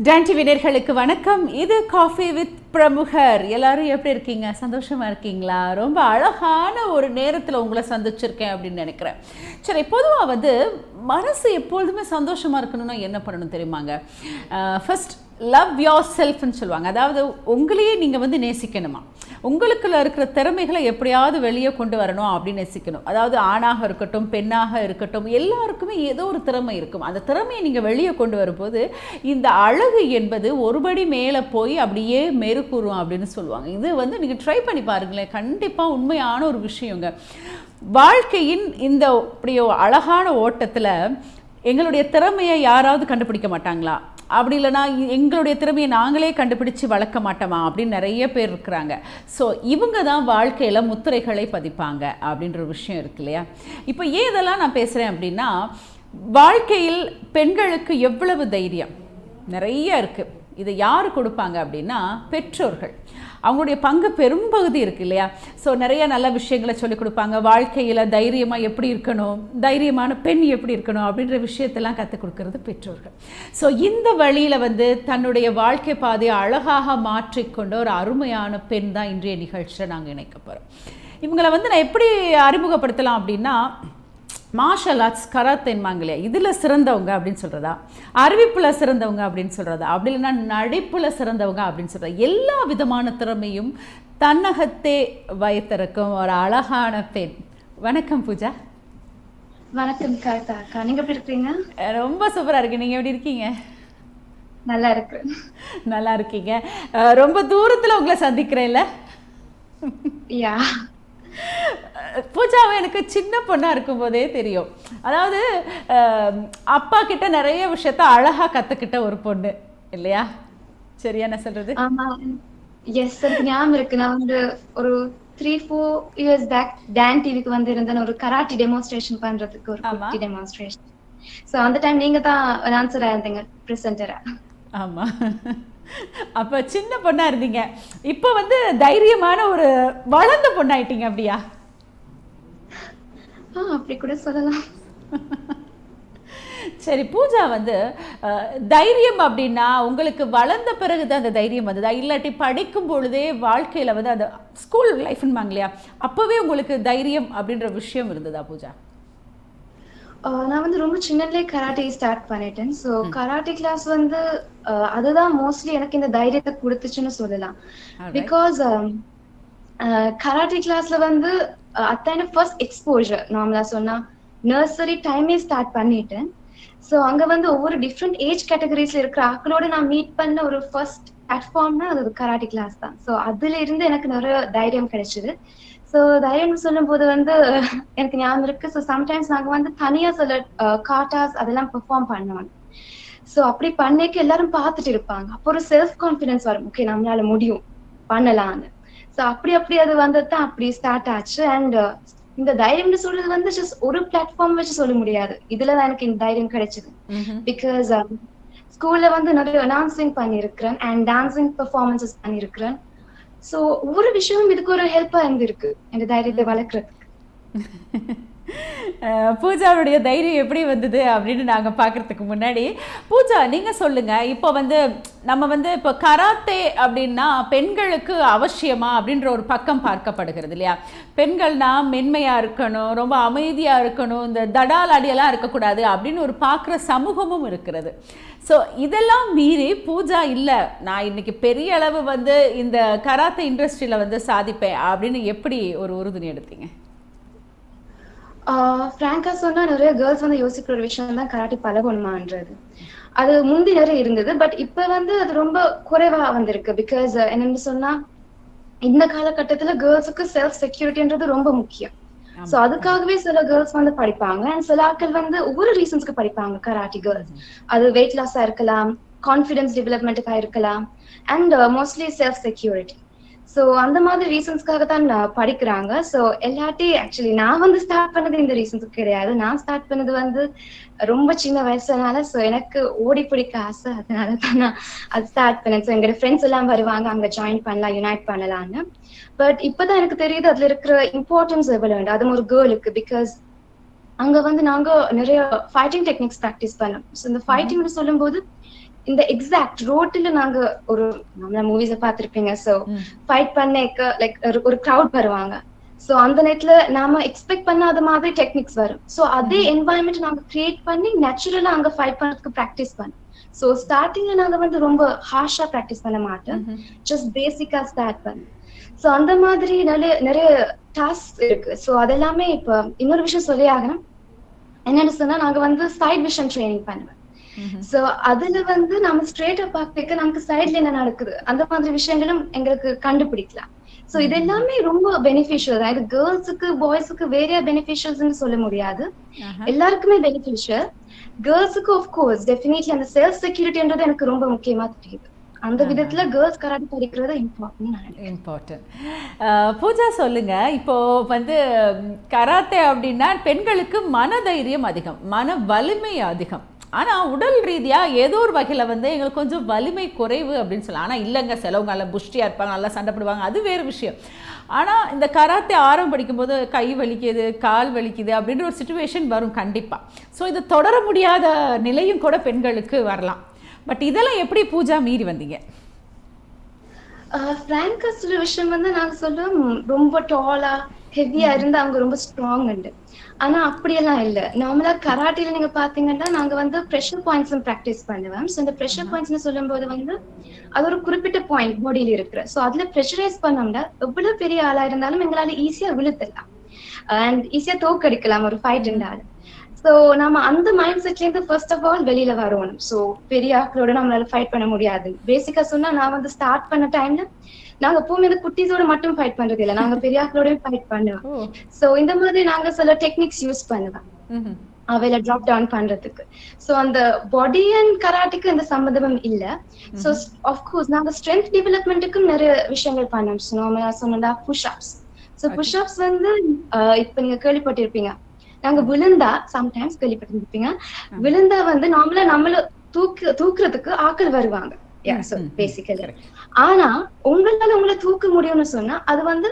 Don TV நேயர்களுக்கு வணக்கம். இது காஃபி வித் பிரமுகர். எல்லாரும் எப்படி இருக்கீங்க? சந்தோஷமா இருக்கீங்களா? ரொம்ப அழகான ஒரு நேரத்தில் உங்களை சந்திச்சிருக்கேன் அப்படின்னு நினைக்கிறேன். சரி, பொதுவாக மனசு எப்பொழுதுமே சந்தோஷமா இருக்கணும்னா என்ன பண்ணணும் தெரியுமாங்க? ஃபர்ஸ்ட் லவ் யோர் செல்ஃப்னு சொல்லுவாங்க. அதாவது உங்களையே நீங்கள் நேசிக்கணுமா, உங்களுக்குள்ள இருக்கிற திறமைகளை எப்படியாவது வெளியே கொண்டு வரணும் அப்படின்னு நேசிக்கணும். அதாவது ஆணாக இருக்கட்டும், பெண்ணாக இருக்கட்டும், எல்லாருக்குமே ஏதோ ஒரு திறமை இருக்கும். அந்த திறமையை நீங்கள் வெளியே கொண்டு வரும்போது இந்த அழகு என்பது ஒருபடி மேலே போய் அப்படியே மெருகூறும் அப்படின்னு சொல்லுவாங்க. இது நீங்கள் ட்ரை பண்ணி பாருங்களேன், கண்டிப்பாக உண்மையான ஒரு விஷயங்க. வாழ்க்கையின் இந்த இப்படி அழகான ஓட்டத்தில் எங்களுடைய திறமையை யாராவது கண்டுபிடிக்க மாட்டாங்களா? அப்படி இல்லைனா எங்களுடைய திறமையை நாங்களே கண்டுபிடிச்சு வளர்க்க மாட்டோமா அப்படின்னு நிறைய பேர் இருக்கிறாங்க. ஸோ இவங்க தான் வாழ்க்கையில் முத்திரைகளை பதிப்பாங்க அப்படின்ற விஷயம் இருக்கு இல்லையா? இப்போ ஏன் இதெல்லாம் நான் பேசுகிறேன் அப்படின்னா, வாழ்க்கையில் பெண்களுக்கு எவ்வளவு தைரியம் நிறைய இருக்குது. இதை யார் கொடுப்பாங்க அப்படின்னா பெற்றோர்கள். அவங்களுடைய பங்கு பெரும்பகுதி இருக்குது இல்லையா? ஸோ நிறைய நல்ல விஷயங்களை சொல்லிக் கொடுப்பாங்க. வாழ்க்கையில் தைரியமாக எப்படி இருக்கணும், தைரியமான பெண் எப்படி இருக்கணும் அப்படின்ற விஷயத்தெல்லாம் கற்றுக் கொடுக்கறது பெற்றோர்கள். ஸோ இந்த வழியில் தன்னுடைய வாழ்க்கை பாதையை அழகாக மாற்றிக்கொண்ட ஒரு அருமையான பெண் தான் இன்றைய நிகழ்ச்சியில் நாங்கள் இணைக்க போகிறோம். இவங்களை நான் எப்படி அறிமுகப்படுத்தலாம் அப்படின்னா, மார்ஷல் ஆர்ட்ஸ் கராத்தேன்பாங்க இல்லையா, இதில் சிறந்தவங்க அப்படின்னு சொல்கிறதா, அறிவிப்பில் சிறந்தவங்க அப்படின்னு சொல்கிறதா, அப்படி இல்லைன்னா நடிப்பில் சிறந்தவங்க அப்படின்னு சொல்கிறதா, எல்லா விதமான திறமையும் தன்னகத்தே வைத்திருக்கும் ஒரு அழகான பெண். வணக்கம் பூஜா. வணக்கம் அக்கா, நீங்க எப்படி இருக்கீங்க? ரொம்ப சூப்பராக இருக்கு. நீங்கள் எப்படி இருக்கீங்க? நல்லா இருக்கு. நல்லா இருக்கீங்க. ரொம்ப தூரத்தில் உங்களை சந்திக்கிறேன்ல. யா, பூஜாவை எனக்கு சின்ன பொண்ணாக இருக்கும்போதே தெரியும். அதாவது அப்பா கிட்ட நிறைய விஷயத்த அழகாக கற்றுக்கிட்ட ஒரு பொண்ணு இல்லையா? சரியா நான் சொல்கிறது? ஆமாம், எஸ், எனக்கு ஞாபகம் இருக்கு. நான் ஒரு 3-4 இயர்ஸ் பேக் டான் டிவிக்கு இருந்தேன் ஒரு கராட்டி டெமான்ஸ்ட்ரேஷன் பண்றதுக்கு, ஒரு குட்டி டெமான்ஸ்ட்ரேஷன். ஸோ அந்த டைம் நீங்க தான் ஆன்சரா இருந்தீங்க, ப்ரெசென்டரா. ஆமாம், அப்போ சின்ன பொண்ணாக இருந்தீங்க. இப்போ தைரியமான ஒரு வளர்ந்த பொண்ணாயிட்டீங்க அப்படியா? அப்படி கூட சொல்லலாம். சரி, பூஜா தைரியம் அப்படின்னா உங்களுக்கு வளர்ந்த பிறகு தான் அந்த தைரியம் வந்ததா, இல்லாட்டி படிக்கும் பொழுதே வாழ்க்கையில் அந்த ஸ்கூல் லைஃப்னுவாங்க இல்லையா, அப்போவே உங்களுக்கு தைரியம் அப்படின்ற விஷயம் இருந்ததா பூஜா? நான் ரொம்ப சின்னதுலேயே கராட்டே ஸ்டார்ட் பண்ணிட்டேன். ஸோ கராட்டே கிளாஸ் அதுதான் மோஸ்ட்லி எனக்கு இந்த தைரியத்தை கொடுத்துச்சுன்னு சொல்லலாம். பிகாஸ் கராட்டே கிளாஸ்ல அத்தான ஃபர்ஸ்ட் எக்ஸ்போஜர், நார்மலா சொன்னா நர்சரி டைமே ஸ்டார்ட் பண்ணிட்டேன். ஸோ அங்க ஒவ்வொரு டிஃப்ரெண்ட் ஏஜ் கேட்டகரிஸ்ல இருக்கிற ஆக்களோட நான் மீட் பண்ண ஒரு ஃபர்ஸ்ட் பிளாட்ஃபார்ம்னா அது கராட்டே கிளாஸ் தான். ஸோ அதுல இருந்து எனக்கு நிறைய தைரியம் கிடைச்சது. ஸோ தைரியம் சொல்லும் போது எனக்கு ஞாபகம் இருக்கு. ஸோ சம்டைம்ஸ் நாங்க தனியா சில காட்டாஸ் அதெல்லாம் பெர்ஃபார்ம் பண்ணுவாங்க. ஸோ அப்படி பண்ணிக்க எல்லாரும் பார்த்துட்டு இருப்பாங்க. அப்போ ஒரு செல்ஃப் கான்ஃபிடன்ஸ் வரும், ஓகே நம்மளால முடியும் பண்ணலான்னு. ஸோ அப்படி அது தான் அப்படி ஸ்டார்ட் ஆச்சு. அண்ட் இந்த தைரியம்னு சொல்றது ஜஸ்ட் ஒரு பிளாட்ஃபார்ம் வச்சு சொல்ல முடியாது. இதுலதான் எனக்கு இந்த தைரியம் கிடைச்சது. பிகாஸ் ஸ்கூல்ல நிறைய அனௌன்சிங் பண்ணியிருக்கிறேன் அண்ட் டான்சிங் பெர்ஃபார்மன்சஸ் பண்ணியிருக்கிறேன். சோ ஒவ்வொரு விஷயமும் இதுக்கு ஒரு ஹெல்ப்பா இருந்திருக்கு இந்த தைரியத்தை வளர்க்கறதுக்கு. பூஜாவுடைய தைரியம் எப்படி வந்தது அப்படின்னு நாங்கள் பார்க்குறதுக்கு முன்னாடி, பூஜா நீங்கள் சொல்லுங்கள். இப்போ நம்ம இப்போ கராத்தே அப்படின்னா பெண்களுக்கு அவசியமா அப்படின்ற ஒரு பக்கம் பார்க்கப்படுகிறது இல்லையா? பெண்கள்னா மென்மையாக இருக்கணும், ரொம்ப அமைதியாக இருக்கணும், இந்த தடால் அடியெல்லாம் இருக்கக்கூடாது அப்படின்னு ஒரு பார்க்குற சமூகமும் இருக்கிறது. ஸோ இதெல்லாம் மீறி பூஜா இல்லை, நான் இன்னைக்கு பெரிய அளவு இந்த கராத்தே இண்டஸ்ட்ரியில் சாதிப்பேன் அப்படின்னு எப்படி ஒரு உறுதுணை எடுத்தீங்க? ஃப்ராங்கா சொன்னா நிறைய கேர்ள்ஸ் யோசிக்கிற ஒரு விஷயம் தான் கராட்டே பழகணுமான்றது. அது முந்தி நிறைய இருந்தது, பட் இப்ப அது ரொம்ப குறைவா வந்திருக்கு. பிகாஸ் என்னன்னு சொன்னா இந்த காலகட்டத்துல கேர்ள்ஸுக்கு செல்ஃப் செக்யூரிட்டின்றது ரொம்ப முக்கியம். சோ அதுக்காகவே சில கேர்ள்ஸ் படிப்பாங்க அண்ட் சில ஆட்கள் ஒவ்வொரு ரீசன்ஸ்க்கு படிப்பாங்க கராட்டி கேர்ள்ஸ். அது வெயிட் லாஸா இருக்கலாம், கான்ஃபிடன்ஸ் டெவலப்மெண்ட்டுக்காக இருக்கலாம், and mostly self security. So அந்த மாதிரி ரீசன்ஸ்க்காக தான் படிக்கிறாங்க. சோ எல்லாத்தையும் ஆக்சுவலி நான் ஸ்டார்ட் பண்ணது இந்த ரீசன்ஸுக்கு கிடையாது. நான் ஸ்டார்ட் பண்ணது ரொம்ப சின்ன வயசுனால. சோ எனக்கு ஓடி பிடிக்க ஆசை, அதனால தான் நான் அது ஸ்டார்ட் பண்ணேன். ஸோ எங்களோட ஃப்ரெண்ட்ஸ் எல்லாம் வருவாங்க, அங்க ஜாயின் பண்ணலாம், யுனைட் பண்ணலாம்னு. பட் இப்பதான் எனக்கு தெரியுது அதுல இருக்கிற இம்பார்ட்டன்ஸ் எவ்வளவு அது ஒரு கேர்ளுக்கு. பிகாஸ் அங்க நாங்க நிறைய ஃபைட்டிங் டெக்னிக்ஸ் ப்ராக்டிஸ் பண்ணோம். ஸோ இந்த ஃபைட்டிங்னு சொல்லும் போது இந்த எக்ஸாக்ட் ரோட்ல நாங்க ஒரு நம்ம மூவிஸ பாத்திருப்பீங்க. சோ ஃபைட் பண்ணேக்க லைக் ஒரு கிரவுட் வருவாங்க. சோ அந்த நேரத்துல நாம எக்ஸ்பெக்ட் பண்ணாத மாதிரி டெக்னிக்ஸ் வரும். சோ அதே என்வாயன்மெண்ட் நாங்க கிரியேட் பண்ணி நேச்சுரலா அங்க ஃபைட் பண்றதுக்கு பிராக்டிஸ் பண்ணோம். சோ ஸ்டார்டிங்ல நாங்க வந்து ரொம்ப ஹார்ஷா பிராக்டிஸ் பண்ண மாட்டோம். ஜஸ்ட் பேசிக்கா ஸ்டார்ட் பண்ணோம். சோ அந்த மாதிரி நிறைய நிறைய டாஸ்க் இருக்கு. சோ அதெல்லாமே இப்ப இன்னொரு விஷயம் சொல்லி ஆகணும். என்னன்னு சொன்னா நாங்க வந்து சைட் விஷன் ட்ரைனிங் பண்ணுவேன். சோ அதுல வந்து நம்ம ஸ்ட்ரெயிட்டா பாக்க நமக்கு சைட்ல என்ன நடக்குது அந்த மாதிரி விஷயங்களும் எங்களுக்கு கண்டுபிடிக்கலாம். சோ இது எல்லாமே ரொம்ப பெனிஃபிஷியல் தான். இது கேர்ள்ஸுக்கு பாய்ஸுக்கு வேற பெனிஃபிஷியல்ஸ்னு சொல்ல முடியாது. எல்லாருக்குமே பெனிஃபிஷியல். கேர்ள்ஸுக்கு ஆஃப் கோர்ஸ் டெஃபினெட்லி அந்த செல்ஃப் செக்யூரிட்டின்றது எனக்கு ரொம்ப முக்கியமா தெரியுது. அந்த விதத்துல கேர்ள்ஸ் கராட்டே படிக்கிறது இம்பார்ட்டன்ட். பூஜா சொல்லுங்க, இப்போ வந்து கராத்தே அப்படின்னா பெண்களுக்கு மனதைரியம் அதிகம், மன வலிமை அதிகம். ஆனால் உடல் ரீதியாக ஏதோ ஒரு வகையில் வந்து எங்களுக்கு கொஞ்சம் வலிமை குறைவு அப்படின்னு சொல்லலாம். ஆனால் இல்லைங்க, சிலவங்க நல்லா புஷ்டியாக இருப்பாங்க, நல்லா சண்டை போடுவாங்க, அது வேறு விஷயம். ஆனால் இந்த கராத்தே ஆரம்பம் படிக்கும்போது கை வலிக்குது, கால் வலிக்குது அப்படின்ற ஒரு சுச்சுவேஷன் வரும் கண்டிப்பாக. ஸோ இது தொடர முடியாத நிலையும் கூட பெண்களுக்கு வரலாம். பட் இதெல்லாம் எப்படி பூஜா மீறி வந்தீங்க? பிராங்கா சொல்ற விஷயம் வந்து நாங்க சொல்லுவோம் ரொம்ப டாலா ஹெவியா இருந்து அவங்க ரொம்ப ஸ்ட்ராங் உண்டு. ஆனா அப்படியெல்லாம் இல்ல. நார்மலா கராட்டில நீங்க பாத்தீங்கன்னா நாங்க வந்து ப்ரெஷர் பாயிண்ட்ஸும் ப்ராக்டிஸ் பண்ணுவேன். ஸோ இந்த ப்ரெஷர் பாயிண்ட்ஸ்னு சொல்லும் போது வந்து அது ஒரு குறிப்பிட்ட பாயிண்ட் பாடியில இருக்கிற. ஸோ அதுல ப்ரெஷரைஸ் பண்ணோம்னா எவ்வளவு பெரிய ஆளா இருந்தாலும் எங்களால ஈஸியா விழுத்தலாம் அண்ட் ஈஸியா தோக்கடிக்கலாம் ஒரு ஃபைட் இருந்தாலும். சோ நம்ம அந்த மைண்ட் செட்ல இருந்து ஃபர்ஸ்ட் ஆஃப் ஆல் வெளியில வரணும். சோ பெரிய ஆட்களோட நம்மளால ஃபைட் பண்ண முடியாது. பேசிக்கா சொன்னா நான் வந்து ஸ்டார்ட் பண்ண டைம்ல நாங்க எப்பவுமே இந்த குட்டீஸோட மட்டும் ஃபைட் பண்றது இல்ல, நாங்க பெரிய ஆட்களோடய ஃபைட் பண்ணுவோம். சோ இந்த மாதிரி நாங்க சில டெக்னிக்ஸ் யூஸ் பண்ணுவேன் அவையில டிராப் டவுன் பண்றதுக்கு. சோ அந்த பாடி அண்ட் கராட்டிக்கு இந்த சம்பந்தமும் இல்ல. சோ ஆஃப்கோர்ஸ் நாங்க ஸ்ட்ரென்த் டெவலப்மெண்ட்டுக்கும் நிறைய விஷயங்கள் பண்ணோம். நார்மலா சொன்னா push ups. So push ups வந்து இப்ப நீங்க கேள்விப்பட்டிருப்பீங்க, நாங்க விழுந்தா சம்டைம்ஸ் கேள்விப்பட்டிருப்பீங்க, விழுந்தா வந்து நார்மலா நம்மள தூக்குறதுக்கு ஆட்கள் வருவாங்க பேசிக்கலி. ஆனா உங்களால உங்களை தூக்க முடியும்னு சொன்னா அது வந்து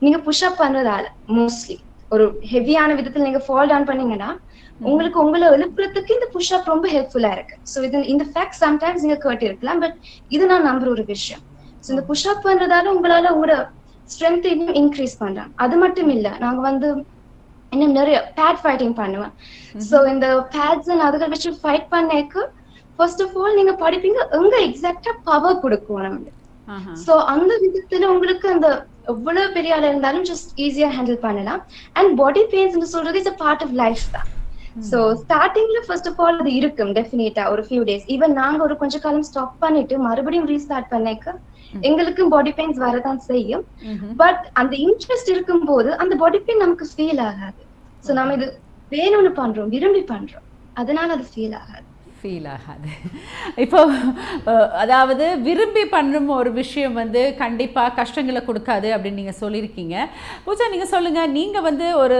நீங்க புஷ் அப் பண்றதால மோஸ்ட்லி ஒரு ஹெவியான விதத்துல நீங்க ஃபால் டவுன் பண்ணீங்கன்னா உங்களுக்கு உங்களை எழுப்புறதுக்கு இந்த புஷ் அப் ரொம்ப ஹெல்ப்ஃபுல்லா இருக்கு. சோ இது இந்த ஃபேக்ட் சம்டைம்ஸ் நீங்க கேட்டு இருக்கலாம், பட் இது நான் நம்புற ஒரு விஷயம். சோ இந்த புஷ் அப் பண்றதால உங்களால உங்களோட ஸ்ட்ரென்த் இன்னும் இன்க்ரீஸ் பண்றாங்க. அது மட்டும் இல்ல, நாங்க வந்து இன்னும் நிறைய பேட் ஃபைட்டிங் பண்ணுவேன். சோ இந்த பேட்ஸ் அதுகள் வச்சு ஃபைட் பண்ணேக்கு ஃபர்ஸ்ட் ஆஃப் ஆல் நீங்க படிப்பீங்க எங்க எக்ஸாக்டா பவர் கொடுக்கும் நம்ம. சோ அந்த விதத்துல உங்களுக்கு அந்த எவ்வளவு பெரிய ஆளா இருந்தாலும் ஜஸ்ட் ஈஸியா ஹேண்டில் பண்ணலாம். அண்ட் பாடி பெயின்ஸ் சொல்றது is a part of life தான். சோ ஸ்டார்டிங்ல ஃபர்ஸ்ட் ஆஃப் ஆல் அது இருக்கும் டெஃபினட்டா ஒரு ஃபியூ டேஸ். ஈவன் நாங்க ஒரு கொஞ்ச காலம் ஸ்டாப் பண்ணிட்டு மறுபடியும் ரீஸ்டார்ட் பண்ணேக்க எங்களுக்கும் பாடி பெயின்ஸ் வரதான் செய்யும். பட் அந்த இன்ட்ரெஸ்ட் இருக்கும் போது அந்த பாடி பெயின் நமக்கு ஃபீல் ஆகாது. சோ நம்ம இது வேணும்னு பண்றோம், விரும்பி பண்றோம், அதனால அது ஃபீல் ஆகாது. இப்போ அதாவது விரும்பி பண்ணும் ஒரு விஷயம் வந்து கண்டிப்பாக கஷ்டங்களை கொடுக்காது அப்படின்னு நீங்கள் சொல்லியிருக்கீங்க. பூஜா, நீங்கள் சொல்லுங்கள், நீங்கள் வந்து ஒரு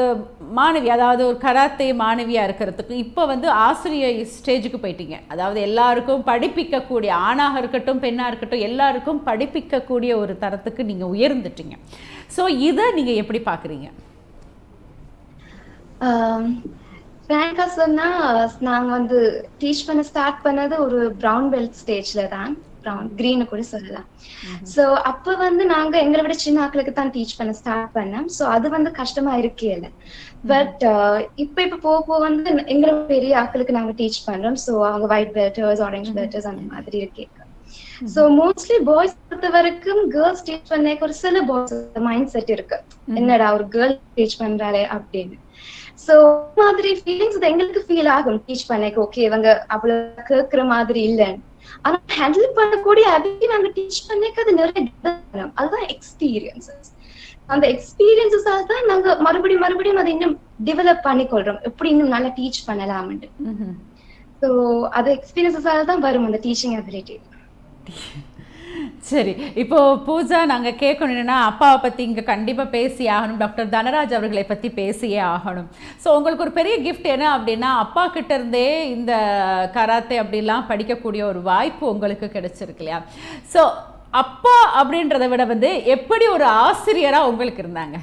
மாணவி, அதாவது ஒரு கராத்தே மாணவியாக இருக்கிறதுக்கு இப்போ வந்து ஆசிரியர் ஸ்டேஜுக்கு போயிட்டீங்க. அதாவது எல்லாருக்கும் படிப்பிக்கக்கூடிய, ஆணாக இருக்கட்டும் பெண்ணாக இருக்கட்டும் எல்லாருக்கும் படிப்பிக்கக்கூடிய ஒரு தரத்துக்கு நீங்கள் உயர்ந்துட்டீங்க. ஸோ இதை நீங்கள் எப்படி பார்க்குறீங்க? ஃப்ராங்கா சொன்னா நாங்க வந்து டீச் பண்ண ஸ்டார்ட் பண்ணது ஒரு ப்ரவுன் பெல்ட் ஸ்டேஜ்ல தான், ப்ரவுன் கிரீனு கூட சொல்லலாம். சோ அப்ப வந்து நாங்க எங்களை விட சின்ன ஆட்களுக்கு தான் டீச் பண்ண ஸ்டார்ட் பண்ணோம். சோ அது வந்து கஷ்டமா இருக்கே இல்லை. பட் இப்ப போக வந்து எங்களை பெரிய ஆட்களுக்கு நாங்க டீச் பண்றோம். சோ அவங்க ஒயிட் பெல்டர்ஸ், ஆரஞ்சு பெல்டர்ஸ் அந்த மாதிரி இருக்கே. சோ மோஸ்ட்லி பாய்ஸ் பொறுத்த வரைக்கும் கேர்ள்ஸ் டீச் பண்ண ஒரு சில பாய்ஸ் மைண்ட் செட் இருக்கு, என்னடா ஒரு கேர்ள் டீச் பண்றாளே அப்படின்னு. சோ மாதிரி ஃபீலிங்ஸ் எங்களுக்கு ஃபீல் ஆகும் டீச் பண்ண. ஓகே இவங்க அவ்வளவு கேட்கிற மாதிரி இல்லைன்னு. ஆனா ஹேண்டில் பண்ணக்கூடிய அபிலிட்டி நாங்க டீச் பண்ணக்கு அது நிறைய அதுதான் எக்ஸ்பீரியன்சஸ். அந்த எக்ஸ்பீரியன்ஸஸால தான் நாங்க மறுபடியும் அதை இன்னும் டெவலப் பண்ணிக்கொள்றோம், எப்படி இன்னும் நல்லா டீச் பண்ணலாம்னு. சோ அது எக்ஸ்பீரியன்ஸஸால தான் வரும் அந்த டீச்சிங் அபிலிட்டி. சரி, இப்போது பூஜா, நாங்கள் கேட்கணும் என்னென்னா, அப்பாவை பற்றி இங்கே கண்டிப்பாக பேசி ஆகணும், டாக்டர் தனராஜ் அவர்களை பற்றி பேசியே ஆகணும். ஸோ உங்களுக்கு ஒரு பெரிய கிஃப்ட் என்ன அப்படின்னா, அப்பா கிட்டேருந்தே இந்த கராத்தே அப்படிலாம் படிக்கக்கூடிய ஒரு வாய்ப்பு உங்களுக்கு கிடைச்சிருக்கு இல்லையா? ஸோ அப்பா அப்படின்றத விட வந்து எப்படி ஒரு ஆசிரியராக உங்களுக்கு இருந்தாங்க?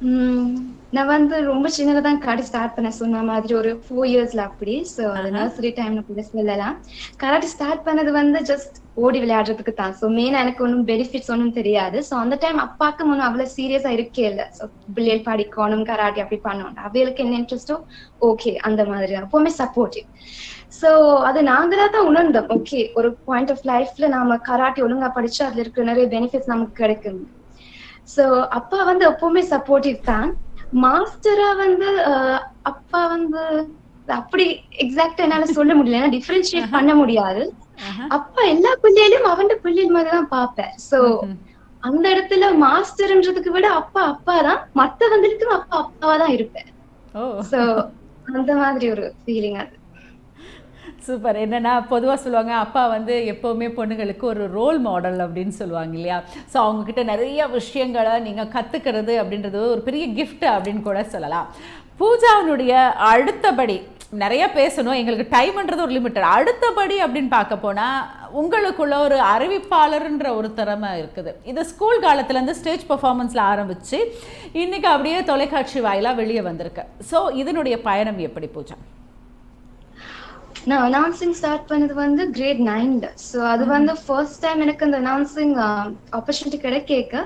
ம். நான் வந்து ரொம்ப சின்னதா தான் கராட்டே ஸ்டார்ட் பண்ணேன். சொன்ன மாதிரி ஒரு 4 இயர்ஸ்ல அப்படி. ஸோ அது ஆஹா. நர்சரி டைம்ல கூட சொல்லலாம். கராட்டே ஸ்டார்ட் பண்ணது வந்து ஜஸ்ட் ஓடி விளையாடுறதுக்கு தான். ஸோ மெயினா எனக்கு ஒண்ணும் பெனிஃபிட்ஸ் ஒண்ணும் தெரியாது. ஸோ அந்த டைம் அப்பாக்கு ஒண்ணும் அவ்வளவு சீரியஸா இருக்கே இல்ல. ஸோ பிள்ளைகள் படிக்கணும், கராட்டே அப்படி பண்ணணும். அவைகளுக்கு என்ன இன்ட்ரெஸ்ட்டோ ஓகே அந்த மாதிரி தான். எப்பவுமே சப்போர்ட்டிவ். ஸோ அது நாங்களா தான் உணர்ந்தோம். ஓகே ஒரு பாயிண்ட் ஆஃப் லைஃப்ல நாம கராட்டே ஒழுங்கா படிச்சா அதுல இருக்கிற நிறைய பெனிஃபிட்ஸ் நமக்கு கிடைக்கும். சோ அப்பா வந்து எப்பவுமே சப்போர்ட்டிவ் தான். மாஸ்டரா வந்து அப்பா வந்து அப்படி எக்ஸாக்ட்டா என்னால சொல்ல முடியல. ஏன்னா டிஃபரன்ஷியேட் ஆஹா. பண்ண முடியாது. ஆஹா. அப்பா எல்லா பிள்ளைகளையும் அவன்ட பிள்ளைகள் மாதிரி தான் பார்ப்பேன். சோ ம்ஹ்ம். அந்த இடத்துல மாஸ்டர்ன்றதுக்கு விட அப்பா அப்பா தான். மத்தவங்களுக்கும் அப்பா அப்பாவா தான் இருப்பேன். ஓ! சோ அந்த மாதிரி ஒரு ஃபீலிங் அது. சூப்பர். என்னன்னா, பொதுவா சொல்லுவாங்க, அப்பா வந்து எப்பவுமே பொண்ணுங்களுக்கு ஒரு ரோல் மாடல் அப்படின்னு சொல்லுவாங்க இல்லையா? ஸோ அவங்க கிட்ட நெறைய விஷயங்கள நீங்க கத்துக்கிறது அப்படின்றது ஒரு பெரிய கிஃப்ட் அப்படின்னு கூட சொல்லலாம். பூஜாவினுடைய அடுத்தபடி நெறைய பேசணும். எங்களுக்கு டைம்ன்றது ஒரு லிமிட்டட். அடுத்தபடி அப்படின்னு பார்க்க போனா, உங்களுக்குள்ள ஒரு அறிவிப்பாளர்ன்ற ஒரு திறமை இருக்குது. இது ஸ்கூல் காலத்துலேருந்து ஸ்டேஜ் பெர்ஃபார்மன்ஸ்ல ஆரம்பிச்சு, இன்னைக்கு அப்படியே தொலைக்காட்சி வாயிலா வெளிய வந்திருக்கு. ஸோ இதனுடைய பயணம் எப்படி பூஜா? நான் அனௌன்சிங் ஸ்டார்ட் பண்ணது வந்து கிரேட் 9ல. ஸோ அது வந்து ஃபர்ஸ்ட் டைம் எனக்கு அந்த அனௌன்சிங் ஆப்பர்ச்சுனிட்டி கிடைக்க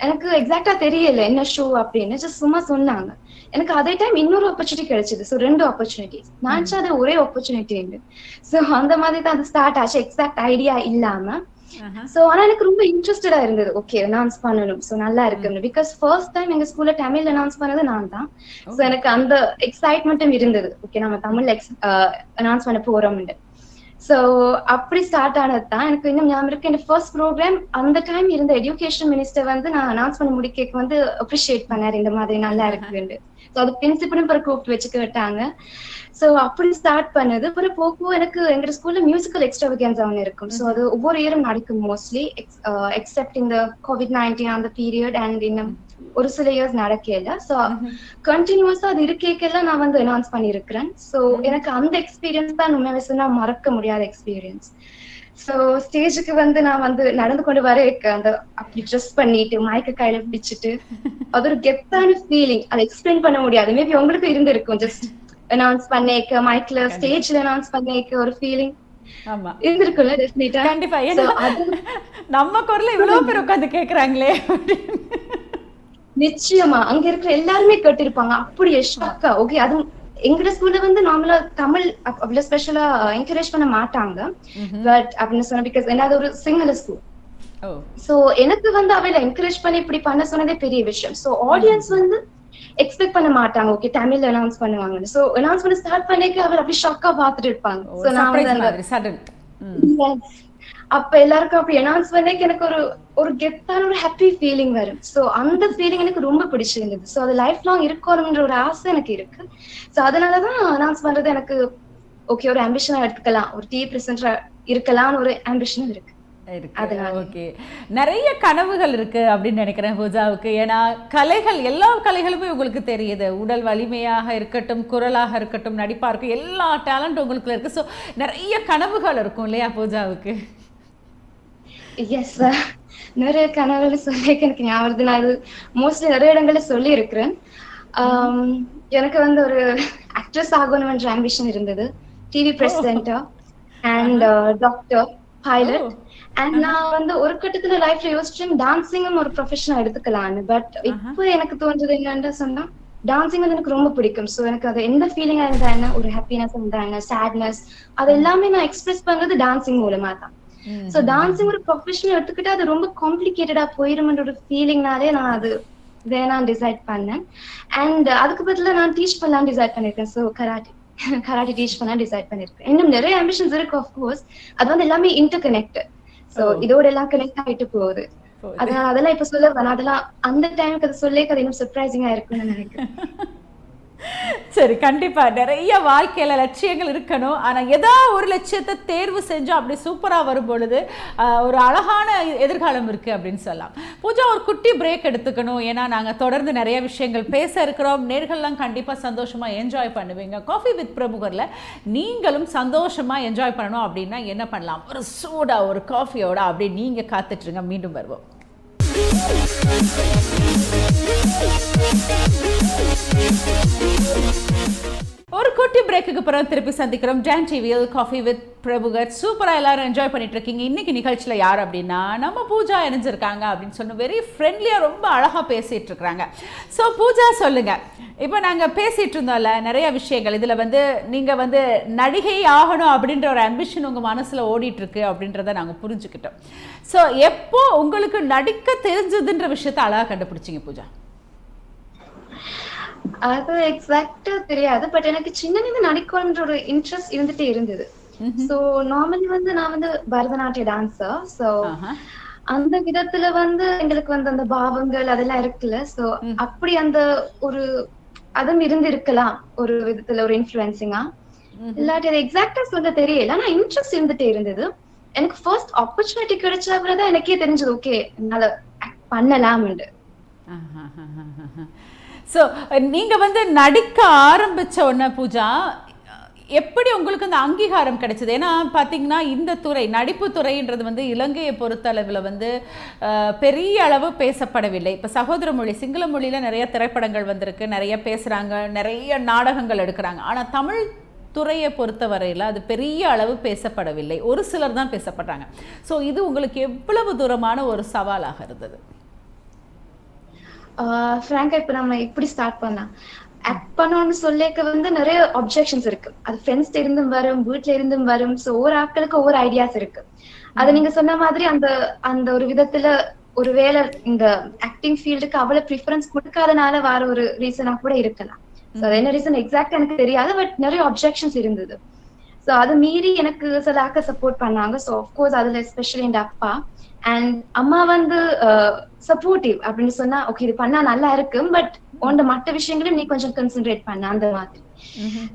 எனக்கு எக்ஸாக்டா தெரியல என்ன ஷோ அப்படின்னு. ஜஸ்ட் சும்மா சொன்னாங்க. எனக்கு அதே டைம் இன்னொரு ஆப்பர்ச்சுனிட்டி கிடைச்சது. So 2 opportunities. நான் அது ஒரே ஆப்பர்ச்சுனிட்டி உண்டு. ஸோ அந்த மாதிரி தான் அது ஸ்டார்ட் ஆச்சு. எக்ஸாக்ட் ஐடியா இல்லாம. சோ ஆனா எனக்கு ரொம்ப இன்ட்ரெஸ்டடா இருந்தது. ஓகே அனௌன்ஸ் பண்ணணும். சோ நல்லா இருக்கு. பிகாஸ் ஃபர்ஸ்ட் டைம் எங்க ஸ்கூல்ல தமிழ்ல அனௌன்ஸ் பண்ணது நான் தான். சோ எனக்கு அந்த எக்ஸைட்மெண்ட்டும் இருந்தது. ஓகே நம்ம தமிழ்ல அனௌன்ஸ் பண்ண போறோம்னு. சோ அப்படி ஸ்டார்ட் ஆனது தான். எனக்கு இன்னும் ஞாபகம் இருக்கு. என் ஃபர்ஸ்ட் ப்ரோக்ராம் அந்த டைம் இருந்த எஜுகேஷன் மினிஸ்டர் வந்து நான் அனௌன்ஸ் பண்ண முடிக்க வந்து அப்ரிஷியேட் பண்ணாரு. இந்த மாதிரி நல்லா இருக்குன்னு. சோ அது பிரின்சிபலும் கூப்பிட்டு வச்சுக்க விட்டாங்க. சோ அப்படி ஸ்டார்ட் பண்ணது. அப்புறம் போக எனக்கு எங்க ஸ்கூல்ல மியூசிக்கல் எக்ஸ்ட்ராவகன்ஸா ஒன்று இருக்கும். சோ அது ஒவ்வொரு இயரும் நடக்கும் மோஸ்ட்லி எக்ஸெப்ட் இந்த COVID-19 அந்த பீரியட் அண்ட் இன்னும் ஒரு சில இயர்ஸ் நடக்கல. சோ கண்டினியூஸா அது இருக்கேக்கெல்லாம் நான் வந்து அனௌன்ஸ் பண்ணியிருக்கிறேன். சோ எனக்கு அந்த எக்ஸ்பீரியன்ஸ் தான் உண்மையாவே சொன்னா மறக்க முடியாத எக்ஸ்பீரியன்ஸ். சோ ஸ்டேஜுக்கு வந்து நான் வந்து நடந்து கொண்டு வர அந்த அப்படி ட்ரெஸ் பண்ணிட்டு மைக்க கையில பிடிச்சிட்டு அது ஒரு கெத்தான ஃபீலிங். அதை எக்ஸ்பிளைன் பண்ண முடியாது. மேபி உங்களுக்கு இருந்திருக்கும். ஜஸ்ட் அனௌன்ஸ் பண்ணேக்க மைக்ல ஸ்டேஜ்ல அனௌன்ஸ் பண்ணேக்க ஒரு ஃபீலிங் ஆமா. இருந்திருக்கும்ல டெஃபினட்டா. கண்டிப்பா. ஏன்னா நம்ம குரல்ல இவ்வளவு பேர் உட்கார்ந்து கேக்குறாங்களே. நிச்சயமா அங்க இருக்கிற எல்லாருமே கேட்டிருப்பாங்க. அப்படியே ஷாக்கா. ஓகே அது எங்க ஸ்கூல்ல வந்து நார்மலா தமிழ் அவ்வளவு ஸ்பெஷலா என்கரேஜ் பண்ண மாட்டாங்க. பட் அப்படின்னு சொன்ன பிகாஸ் என்ன ஒரு சிங்கள ஸ்கூல். சோ எனக்கு வந்து அவளை என்கரேஜ் பண்ணி இப்படி பண்ண சொன்னதே பெரிய விஷயம். சோ ஆடியன்ஸ் வந்து எக்ஸ்பெக்ட் பண்ண மாட்டாங்க. ஓகே தமிழ்ல அனௌன்ஸ் பண்ணுவாங்க. சோ அனௌன்ஸ் பண்ண ஸ்டார்ட் பண்ணிக்க அவர் அப்படி ஷாக்கா பாத்துட்டு இருப்பாங்க. சோ நான் அப்ப எல்லாருக்கும் அப்படி அனௌன்ஸ் பண்ணிக்க எனக்கு ஒரு கெத்தான ஒரு ஹாப்பி ஃபீலிங் வரும். சோ அந்த ஃபீலிங் எனக்கு ரொம்ப பிடிச்சிருந்தது. சோ அது லைஃப் லாங் இருக்கணும்ன்ற ஒரு ஆசை எனக்கு இருக்கு. சோ அதனாலதான் அனௌன்ஸ் பண்றது எனக்கு ஓகே ஒரு ஆம்பிஷனா எடுத்துக்கலாம். ஒரு டிவி பிரசன்டரா இருக்கலாம்னு ஒரு ஆம்பிஷனும் இருக்கு. ஓகே. நிறைய கனவுகள் இருக்கு அப்படின்னு நினைக்கிறேன் பூஜாவுக்கு. ஏன்னா கலைகள் எல்லா கலைகளுமே உங்களுக்கு தெரியுது. உடல் வலிமையாக இருக்கட்டும், குரலாக இருக்கட்டும், நடிப்பா இருக்கும், எல்லா டேலண்ட் உங்களுக்குள்ள இருக்கு. ஸோ நிறைய கனவுகள் இருக்கும் இல்லையா பூஜாவுக்கு? எஸ் நிறைய கனவுகள் சொல்லி எனக்கு ஞாபகம். நான் அது மோஸ்ட்லி நிறைய இடங்கள்ல சொல்லி இருக்கிறேன். எனக்கு வந்து ஒரு ஆக்ட்ரஸ் ஆகணும்ன்ற ஆம்பிஷன் இருந்தது. டிவி பிரசிடென்டா அண்ட் டாக்டர், பைலட். அண்ட் நான் வந்து ஒரு கட்டத்துல லைஃப்ல யோசிச்சேன் டான்சிங்கும் ஒரு ப்ரொஃபஷனா எடுத்துக்கலாம்னு. பட் இப்போ எனக்கு தோன்றது என்னன்னு சொன்னா டான்சிங் வந்து எனக்கு ரொம்ப பிடிக்கும். சோ எனக்கு அது எந்த ஃபீலிங்கா இருந்தா என்ன, ஒரு ஹாப்பினஸ் இருந்தா என்ன, சேட்னஸ், அது எல்லாமே நான் எக்ஸ்பிரஸ் பண்றது டான்சிங் மூலமா தான். சோ டான்சிங் ஒரு ப்ரொஃபஷனல் எடுத்துக்கிட்டு அது ரொம்ப காம்ப்ளிகேட்டடா போயிரும்ன்ற ஒரு ஃபீலிங்னாலே நான் அது வேணாம் டிசைட் பண்ணேன். அண்ட் அதுக்கு பதிலா நான் டீச் பண்ணலாம் டிசைட் பண்ணிருக்கேன். சோ கராட்டே டீச் பண்ணலாம் டிசைட் பண்ணிருக்கேன். இன்னும் நிறைய ஆம்பிஷன்ஸ் இருக்கு ஆஃப்கோர்ஸ். அது வந்து எல்லாமே இன்டர் கனெக்டட். சோ இதோட எல்லாம் கனெக்ட் ஆயிட்டு போகுது. அதெல்லாம் இப்ப சொல்ல வேணாம். அதெல்லாம் அந்த டைமுக்கு அது சொல்லே அது இன்னும் சர்ப்ரைசிங்கா இருக்கும்னு நினைக்கிறேன். சரி, கண்டிப்பா நிறைய வாழ்க்கையில லட்சியங்கள் இருக்கணும். ஆனா ஏதோ ஒரு லட்சியத்தை தேர்வு செஞ்சு அப்படி சூப்பரா வரும் பொழுது ஒரு அழகான எதிர்காலம் இருக்கு அப்படின்னு சொல்லலாம். பூஜா ஒரு குட்டி பிரேக் எடுத்துக்கணும். ஏன்னா நாங்க தொடர்ந்து நிறைய விஷயங்கள் பேச இருக்கிறோம். நேர்கள்லாம் கண்டிப்பா சந்தோஷமா என்ஜாய் பண்ணுவீங்க. காஃபி வித் பிரமுகர்ல நீங்களும் சந்தோஷமா என்ஜாய் பண்ணணும் அப்படின்னா என்ன பண்ணலாம்? ஒரு சூடா ஒரு காஃபியோட அப்படி நீங்க காத்துட்டு இருங்க. மீண்டும் வருவோம். ஒரு குட்டி பிரேக்குக்கு பிறகு திருப்பி சந்திக்கிறோம். டான் டிவியில் காஃபி வித் பிரபுகர். சூப்பராக எல்லாரும் என்ஜாய் பண்ணிட்டு இருக்கீங்க. இன்னைக்கு நிகழ்ச்சியில் யார் அப்படின்னா நம்ம பூஜா இணைஞ்சிருக்காங்க அப்படின்னு சொன்ன வெரி ஃப்ரெண்ட்லியாக ரொம்ப அழகாக பேசிகிட்டு இருக்கிறாங்க. ஸோ பூஜா சொல்லுங்க, இப்போ நாங்கள் பேசிகிட்டு இருந்தோம்ல நிறைய விஷயங்கள், இதில் வந்து நீங்கள் வந்து நடிகை ஆகணும் அப்படின்ற ஒரு அம்பிஷன் உங்கள் மனசில் ஓடிட்டுருக்கு அப்படின்றத நாங்கள் புரிஞ்சுக்கிட்டோம். ஸோ எப்போ உங்களுக்கு நடிக்க தெரிஞ்சதுன்ற விஷயத்த அழகாக கண்டுபிடிச்சிங்க பூஜா? அது எக்ஸாக்ட்டா தெரியாது. பட் எனக்கு சின்னதுல நடிக்கணும்ன்ற ஒரு இன்ட்ரெஸ்ட் இருந்துட்டே இருந்தது. சோ நார்மலி வந்து நான் வந்து பரதநாட்டிய டான்சர். சோ அந்த விதத்துல வந்து எங்களுக்கு வந்து அந்த பாவங்கள் அதெல்லாம் இருக்குல்ல. சோ அப்படி அந்த ஒரு அதுவும் இருந்திருக்கலாம் ஒரு விதத்துல ஒரு இன்ஃப்ளூயன்சிங்கா. இல்லாட்டி அது எக்ஸாக்ட்டா சொல்ல தெரியல. ஆனா இன்ட்ரெஸ்ட் இருந்துட்டே இருந்தது. எனக்கு ஃபர்ஸ்ட் ஆப்பர்ச்சுனிட்டி கிடைச்ச அப்புறம் எனக்கே தெரிஞ்சது ஓகே என்னால பண்ணலாம்னு. ஸோ நீங்கள் வந்து நடிக்க ஆரம்பித்த உடனே பூஜா எப்படி உங்களுக்கு அந்த அங்கீகாரம் கிடைச்சது? ஏன்னா பார்த்தீங்கன்னா இந்த துறை நடிப்பு துறைன்றது வந்து இலங்கையை பொறுத்த அளவில் வந்து பெரிய அளவு பேசப்படவில்லை. இப்போ சகோதர மொழி சிங்கள மொழியில் நிறைய திரைப்படங்கள் வந்திருக்கு, நிறைய பேசுகிறாங்க, நிறைய நாடகங்கள் எடுக்கிறாங்க. ஆனால் தமிழ் துறையை பொறுத்த வரையில் அது பெரிய அளவு பேசப்படவில்லை, ஒரு சிலர் தான் பேசப்படுறாங்க. ஸோ இது உங்களுக்கு எவ்வளவு தூரமான ஒரு சவாலாக இருந்தது? ஃப்ராங்கா இப்ப நம்ம இப்படி ஸ்டார்ட் பண்ணலாம். ஆக்ட் பண்ணணும்னு சொல்லிக்க வந்து நிறைய அப்ஜெக்ஷன்ஸ் இருக்கு. அது ஃப்ரெண்ட்ஸ்ல இருந்தும் வரும், வீட்ல இருந்தும் வரும். சோ ஒவ்வொரு ஆட்களுக்கு ஒவ்வொரு ஐடியாஸ் இருக்கு. அது நீங்க சொன்ன மாதிரி அந்த அந்த ஒரு விதத்துல ஒருவேளை இந்த ஆக்டிங் ஃபீல்டுக்கு அவ்வளவு ப்ரிஃபரன்ஸ் கொடுக்காதனால வர ஒரு ரீசனா கூட இருக்கலாம். சோ அது என்ன ரீசன் எக்ஸாக்டா எனக்கு தெரியாது. பட் நிறைய அப்ஜெக்ஷன்ஸ் இருந்தது. சோ அது மீறி எனக்கு சில ஆக்க சப்போர்ட் பண்ணாங்க. சோ ஆஃப்கோர்ஸ் அதுல எஸ்பெஷலி என் அப்பா அண்ட் அம்மா வந்து சப்போர்ட்டிவ் அப்படின்னு சொன்னா ஓகே இது பண்ணா நல்லா இருக்கு, பட் உன்னோட மற்ற விஷயங்களும் நீ கொஞ்சம் கன்சென்ட்ரேட் பண்ண அந்த மாதிரி.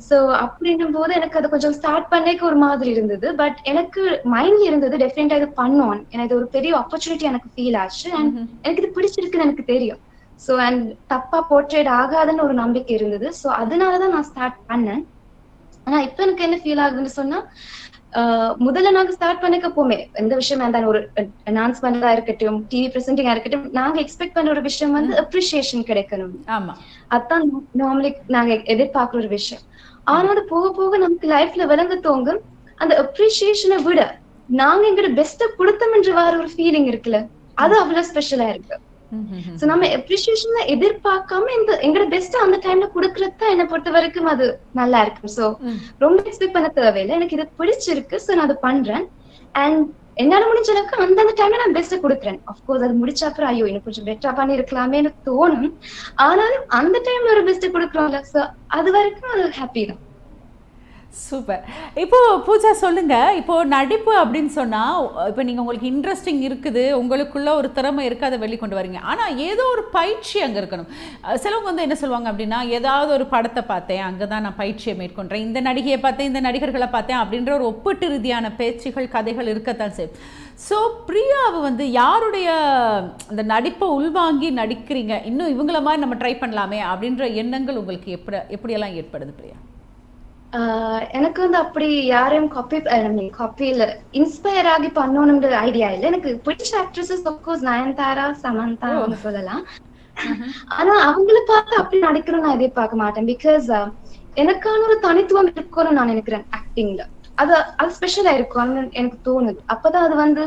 சோ அப்படின்னும் போது எனக்கு அது கொஞ்சம் ஸ்டார்ட் பண்ணேக்கு ஒரு மாதிரி இருந்தது. பட் எனக்கு மைண்ட்ல இருந்தது டெஃபினட்டா இது பண்ணோம், எனக்கு இது ஒரு பெரிய ஆப்பர்ச்சுனிட்டி எனக்கு ஃபீல் ஆச்சு. அண்ட் எனக்கு இது பிடிச்சிருக்குன்னு எனக்கு தெரியும். சோ அண்ட் தப்பா போர்ட்ரேட் ஆகாதுன்னு ஒரு நம்பிக்கை இருந்தது. சோ அதனாலதான் நான் ஸ்டார்ட் பண்ணேன். ஆனா இப்ப எனக்கு என்ன ஃபீல் ஆகுதுன்னு சொன்னா முதல்ல நாங்க ஸ்டார்ட் பண்ணிக்க போமே எந்த விஷயமா இருந்தாலும் ஒரு அனௌன்ஸ்மெண்டா இருக்கட்டும், டிவி பிரசன்டிங்கா இருக்கட்டும், நாங்க எக்ஸ்பெக்ட் பண்ற ஒரு விஷயம் வந்து அப்ரிசியேஷன் கிடைக்கணும். அதான் நார்மலி நாங்க எதிர்பார்க்கிற ஒரு விஷயம். ஆனாலும் போக போக நமக்கு லைஃப்ல விளங்க தோங்கும் அந்த அப்ரிசியேஷனை விட நாங்க எங்களோட பெஸ்ட கொடுத்தோம்ன்ற வேற ஒரு ஃபீலிங் இருக்குல்ல, அது அவ்வளவு ஸ்பெஷலா இருக்கு. சோ நம்ம அப்ரிசியேஷன் எதிர்பார்க்காம இந்த எங்களோட பெஸ்ட் அந்த டைம்ல குடுக்கறத என்ன பொறுத்த வரைக்கும் அது நல்லா இருக்கும். சோ ரொம்ப எக்ஸ்பெக்ட் பண்ண தேவையில்லை, எனக்கு இது பிடிச்சிருக்கு, சோ நான் அதை பண்றேன். அண்ட் என்னால முடிஞ்ச அளவுக்கு அந்த டைம்ல நான் பெஸ்ட் கொடுக்குறேன். அப்கோர்ஸ் அது முடிச்ச அப்புறம் ஐயோ இன்னும் கொஞ்சம் பெட்டரா பண்ணி இருக்கலாமேன்னு தோணும். ஆனாலும் அந்த டைம்ல ஒரு பெஸ்ட் கொடுக்குறோம்ல, சோ அது வரைக்கும் அது ஹாப்பி தான். சூப்பர். இப்போ பூஜா சொல்லுங்க, இப்போ நடிப்பு அப்படின்னு சொன்னா இப்போ நீங்க உங்களுக்கு இன்ட்ரெஸ்டிங் இருக்குது, உங்களுக்குள்ள ஒரு திறமை இருக்கு, அதை வெளிக்கொண்டு வரீங்க. ஆனா ஏதோ ஒரு பயிற்சி அங்க இருக்கணும். சிலவங்க வந்து என்ன சொல்லுவாங்க அப்படின்னா, ஏதாவது ஒரு படத்தை பார்த்தேன் அங்கதான் நான் பயிற்சியை மேற்கொண்டேன், இந்த நடிகையை பார்த்தேன் இந்த நடிகர்களை பார்த்தேன் அப்படின்ற ஒரு ஒப்பீட்டு ரீதியான பேச்சுகள் கதைகள் இருக்கத்தான் செய்யும். ஸோ பிரியாவை வந்து யாருடைய அந்த நடிப்பை உள்வாங்கி நடிக்கிறீங்க, இன்னும் இவங்கள மாதிரி நம்ம ட்ரை பண்ணலாமே அப்படின்ற எண்ணங்கள் உங்களுக்கு எப்படியெல்லாம் ஏற்படுது பிரியா? எனக்கு வந்து அப்படி யாரையும் காப்பியில இன்ஸ்பயர் ஆகி பண்ணணும்ன்ற ஐடியா இல்ல. எனக்கு பிடிச்ச ஆக்ட்ரஸஸ் ஆஃப்கோர்ஸ் நயன்தாரா, சமந்தா அவங்க சொல்லலாம். ஆனா அவங்கள பார்த்து அப்படி நடிக்கணும்னு நான் எதிர்பார்க்க மாட்டேன். பிகாஸ் எனக்கான ஒரு தனித்துவம் இருக்கும்னு நான் நினைக்கிறேன் ஆக்டிங்ல. அது ஸ்பெஷலா இருக்கும் எனக்கு தோணுது. அப்பதான் அது வந்து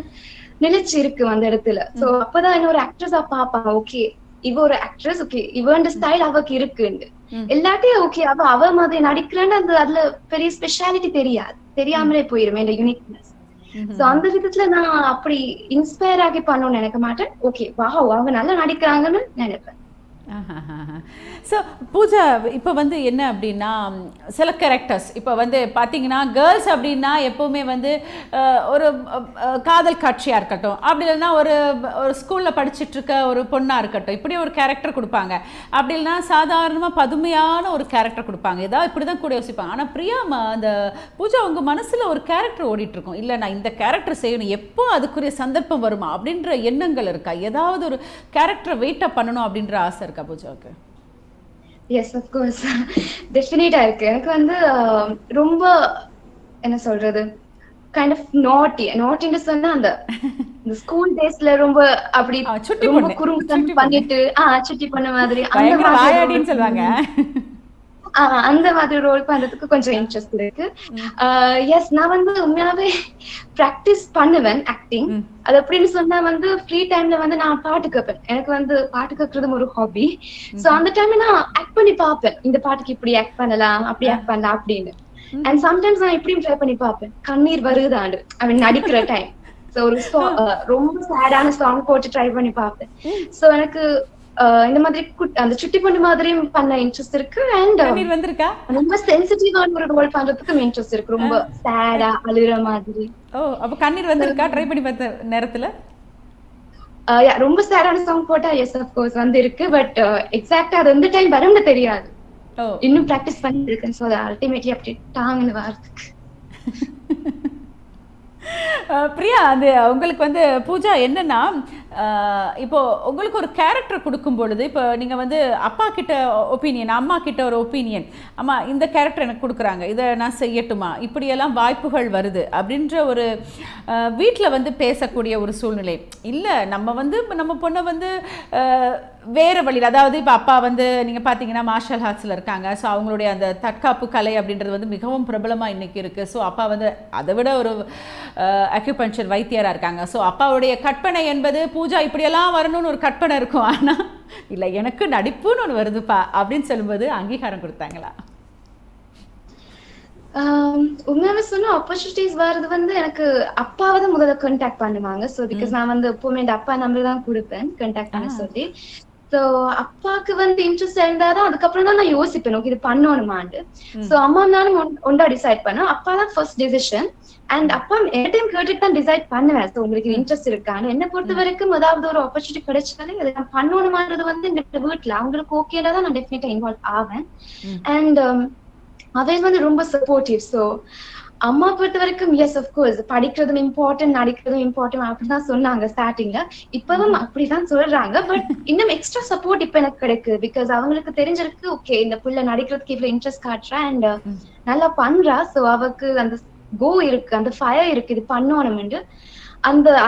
நிலைச்சு இருக்கு அந்த இடத்துல. சோ அப்பதான் இன்னொரு ஆக்ட்ரஸா பாப்பாங்க, ஓகே இவ ஒரு ஆக்ட்ரஸ், ஓகே இவன் ஸ்டைல் அவக்கு இருக்குன்னு. எல்லாத்தையும் ஓகே அவ மாதிரி நடிக்கிறேன்னு அதுல பெரிய ஸ்பெஷாலிட்டி தெரியாமலே போயிரும் இந்த யூனிக்னஸ். சோ அந்த விதத்துல நான் அப்படி இன்ஸ்பயர் ஆகி பண்ணணும்னு நினைக்க மாட்டேன். ஓகே வாவ் அவங்க நல்லா நடிக்கிறாங்கன்னு நினைப்பேன். ஸோ பூஜா இப்போ வந்து என்ன அப்படின்னா சில கேரக்டர்ஸ் இப்போ வந்து பார்த்தீங்கன்னா கேர்ள்ஸ் அப்படின்னா எப்போவுமே வந்து ஒரு காதல் காட்சியாக இருக்கட்டும், அப்படி இல்லைன்னா ஒரு ஸ்கூலில் படிச்சுட்ருக்க ஒரு பொண்ணாக இருக்கட்டும், இப்படி ஒரு கேரக்டர் கொடுப்பாங்க. அப்படி இல்லைன்னா சாதாரணமாக பதுமையான ஒரு கேரக்டர் கொடுப்பாங்க, ஏதாவது இப்படி தான் கூட யோசிப்பாங்க. ஆனால் பிரியா அந்த பூஜா உங்கள் மனசில் ஒரு கேரக்டர் ஓடிட்டுருக்கும், இல்லை நான் இந்த கேரக்டர் செய்யணும், எப்போ அதுக்குரிய சந்தர்ப்பம் வருமா அப்படின்ற எண்ணங்கள் இருக்கா? ஏதாவது ஒரு கேரக்டரை வெயிட்டப் பண்ணணும் அப்படின்ற ஆசை இருக்கா பூஜாவுக்கு? எஸ் ஆஃப் கோர்ஸ் டெஃபினட்டா இருக்கு. எனக்கு வந்து ரொம்ப என்ன சொல்றது கைண்ட் ஆஃப் நாட்டின்னு சொன்னா அந்த இந்த ஸ்கூல் டேஸ்ல ரொம்ப அப்படி சுட்டி ரொம்ப பொண்ணு குறும்புத்தனம் சுட்டி பொண்ணு பண்ணிட்டு சுட்டி பண்ண மாதிரி அந்த பயங்கர மாதிரி ரோல் வாயாடின்னு சொல்லுவாங்க. அந்த மாதிரி ரோல் பண்றதுக்கு கொஞ்சம் இன்ட்ரெஸ்ட் இருக்கு. எஸ், நான் வந்து உண்மையாவே பிராக்டிஸ் பண்ணுவேன் ஆக்டிங். ம். அது எப்படின்னு சொன்னா வந்து ஃப்ரீ டைம்ல வந்து நான் பாட்டு கேட்பேன். எனக்கு வந்து பாட்டு கேட்கறதும் ஒரு ஹாபி. சோ அந்த டைம்ல நான் ஆக்ட் பண்ணி பார்ப்பேன். இந்த பாட்டுக்கு இப்படி ஆக்ட் பண்ணலாம், அப்படி ஆக்ட் பண்ணலாம் அப்படின்னு. அண்ட் சம்டைம்ஸ் நான் இப்படியும் ட்ரை பண்ணி பார்ப்பேன். கண்ணீர் வருதாண்டு அவன் நடிக்கிற டைம். சோ ஒரு ரொம்ப சேடான சாங் போட்டு ட்ரை பண்ணி பார்ப்பேன். சோ எனக்கு இந்த மாதிரி அந்த சுட்டி பொண்ணு மாதிரியும் பண்ண இன்ட்ரெஸ்ட் இருக்கு. அண்ட் கண்ணீர் வந்திருக்கா? ரொம்ப சென்சிட்டிவான ஒரு ரோல் பண்றதுக்கும் இன்ட்ரெஸ்ட் இருக்கு. ரொம்ப சேடா அழுற மாதிரி. ஓ, அப்ப கண்ணீர் வந்திருக்கா ட்ரை பண்ணி பார்த்த நேரத்துல? ரொம்ப சேடான சாங் போட்டா எஸ் ஆஃப் கோர்ஸ் வந்து இருக்கு. பட் எக்ஸாக்ட்டா அது எந்த டைம் வரும்னு தெரியாது. ஓ, இன்னும் பிராக்டிஸ் பண்ணிட்டு இருக்கேன். சோ அல்டிமேட்லி அப்படி டாங்கன்னு வரதுக்கு. பிரியா, அது உங்களுக்கு வந்து பூஜா என்னன்னா, இப்போ உங்களுக்கு ஒரு கேரக்டர் கொடுக்கும் பொழுது, இப்போ நீங்கள் வந்து அப்பா கிட்ட ஒப்பீனியன், அம்மா கிட்ட ஒரு ஒப்பீனியன், அம்மா இந்த கேரக்டர் எனக்கு கொடுக்குறாங்க, இதை நான் செய்யட்டுமா, இப்படியெல்லாம் வாய்ப்புகள் வருது அப்படின்ற ஒரு வீட்டில் வந்து பேசக்கூடிய ஒரு சூழ்நிலை இல்லை. நம்ம வந்து நம்ம பொண்ணை வந்து வேறு வழியில், அதாவது இப்போ அப்பா வந்து நீங்கள் பார்த்தீங்கன்னா மார்ஷல் ஆர்ட்ஸில் இருக்காங்க. ஸோ அவங்களுடைய அந்த தற்காப்பு கலை அப்படின்றது வந்து மிகவும் பிரபலமாக இன்றைக்கி இருக்குது. ஸோ அப்பா வந்து அதை விட ஒரு அக்யூபஞ்சர் வைத்தியராக இருக்காங்க. ஸோ அப்பாவுடைய கற்பனை என்பது பூஜா இப்படியெல்லாம் வரணும்னு ஒரு கற்பனை இருக்கும். ஆனால் இல்லை, எனக்கு நடிப்புன்னு ஒன்று வருதுப்பா அப்படின்னு சொல்லும்போது அங்கீகாரம் கொடுத்தாங்களா? உண்மையாவே சொன்னா ஆப்பர்ச்சுனிட்டிஸ் வர்றது வந்து எனக்கு அப்பாவை தான் முதல்ல கான்டாக்ட் பண்ணுவாங்க. ஸோ பிகாஸ் நான் வந்து எப்பவுமே இந்த அப்பா நம்பர் தான் கொடுப்பேன் கான்டாக்ட் பண்ண சொல்லி. ஸோ அப்பாவுக்கு வந்து இன்ட்ரெஸ்ட் இருந்தாதான் அதுக்கப்புறம் தான் நான் யோசிப்பேன், ஓகே இது பண்ணணுமாண்டு. ஸோ அம்மா நானும் ஒன்றா டிசைட் பண்ணேன். அப்பா தான் ஃபர்ஸ்ட் டிசிஷன். அண்ட் அப்பா என் டைம் கேட்டுட்டு தான் டிசைட் பண்ணுவேன். ஸோ உங்களுக்கு இன்ட்ரெஸ்ட் இருக்கான்னு. என்ன பொறுத்த வரைக்கும் ஏதாவது ஒரு ஆப்பர்ச்சுனிட்டி கிடைச்சாலே அதை நான் பண்ணணுமான்றது வந்து இந்த வீட்டுல அவங்களுக்கு ஓகேல தான் நான் டெஃபினட்டா இன்வால்வ் ஆவேன். அண்ட் அவன் வந்து ரொம்ப சப்போர்ட்டிவ். ஸோ அம்மா பொறுத்த வரைக்கும் எஸ் அஃப்கோர்ஸ் படிக்கிறதும் இம்பார்ட்டன்ட், நடிக்கிறதும் இம்பார்ட்டன்ட் அப்படிதான் சொன்னாங்க ஸ்டார்டிங்ல. இப்பவும் அப்படிதான் சொல்றாங்க. பட் இன்னும் எக்ஸ்ட்ரா சப்போர்ட் இப்ப எனக்கு கிடைக்குது. பிகாஸ் அவங்களுக்கு தெரிஞ்சிருக்கு, ஓகே இந்த புள்ள நடிக்கிறதுக்கு இவ்வளவு இன்ட்ரெஸ்ட் காட்டுறா அண்ட் நல்லா பண்றா. ஸோ அவக்கு அந்த கோ இருக்கு, அந்த ஃபயர் இருக்கு, இது பண்ணணும்னு.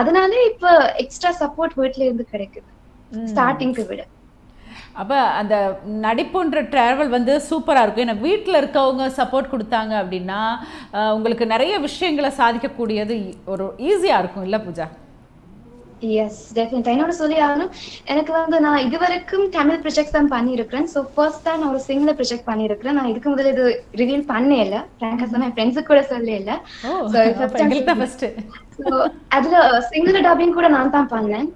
அதனால இப்ப எக்ஸ்ட்ரா சப்போர்ட் வீட்டுல இருந்து கிடைக்குது ஸ்டார்டிங்க்கு விட. அப்போ அந்த நடிப்புன்ற ட்ராவல் வந்து சூப்பராக இருக்கும். ஏன்னா வீட்டில் இருக்கவங்க சப்போர்ட் கொடுத்தாங்க அப்படின்னா உங்களுக்கு நிறைய விஷயங்களை சாதிக்கக்கூடியது ஒரு ஈஸியாக இருக்கும் இல்லை பூஜா? எஸ், டெஃபினட்டா. என்னோட சொல்லி ஆகணும், எனக்கு வந்து நான் இது வரைக்கும் தமிழ் ப்ராஜெக்ட் தான் பண்ணியிருக்கிறேன். ஸோ ஃபர்ஸ்ட் டைம் நான் ஒரு சிங்கிள ப்ராஜெக்ட் பண்ணியிருக்கிறேன். நான் இதுக்கு முதல்ல இது ரிவீல் பண்ணே இல்லை, ஃப்ராங்கா சொன்னா என் ஃப்ரெண்ட்ஸுக்கு கூட சொல்லவே இல்லை. அதுல சிங்கிள் டப்பிங் கூட நான் தான் பண்ணேன்.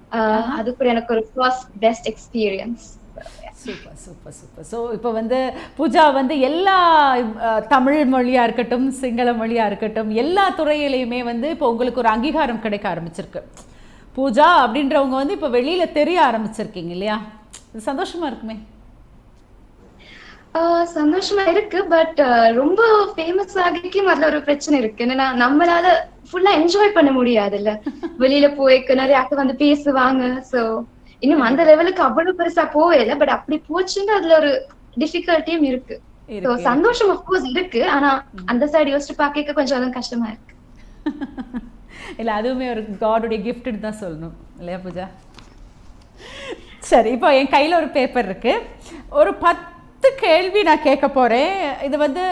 அது கூட எனக்கு ஒரு first best experience. Super super super. So இப்போ வந்து பூஜா வந்து எல்லா தமிழ் மொழியாக இருக்கட்டும், சிங்கள மொழியாக இருக்கட்டும், எல்லா துறையிலையுமே வந்து இப்போ உங்களுக்கு ஒரு அங்கீகாரம் கிடைக்க ஆரம்பிச்சிருக்கு. பூஜா அப்படின்றவங்க வந்து இப்போ வெளியில் தெரிய ஆரம்பிச்சிருக்கீங்க இல்லையா? இது சந்தோஷமா இருக்குமே? சந்தோஷமா இருக்கு. பட் ரொம்ப ஃபேமஸ் ஆகிக்கும் அதுல ஒரு பிரச்சனை இருக்கு. என்னன்னா நம்மளால ஃபுல்லா என்ஜாய் பண்ண முடியாதுல்ல. வெளியில போய் நிறைய ஆக்டர் வந்து பேசுவாங்க. ஸோ இன்னும் அந்த லெவலுக்கு அவ்வளவு பெருசா போகல. பட் அப்படி போச்சுன்னா அதுல ஒரு டிஃபிகல்ட்டியும் இருக்கு. சந்தோஷம் அஃப்கோர்ஸ் இருக்கு. ஆனா அந்த சைடு யோசிச்சு பார்க்க கொஞ்சம் அதுவும் கஷ்டமா இருக்கு. இல்லை, அதுவுமே ஒரு காடுடைய கிஃப்ட் தான் சொல்லணும் இல்லையா பூஜா? சரி, இப்போ என் கையில் ஒரு பேப்பர் இருக்கு. ஒரு 10 கேள்வி நான் கேட்க போறேன். இது வந்து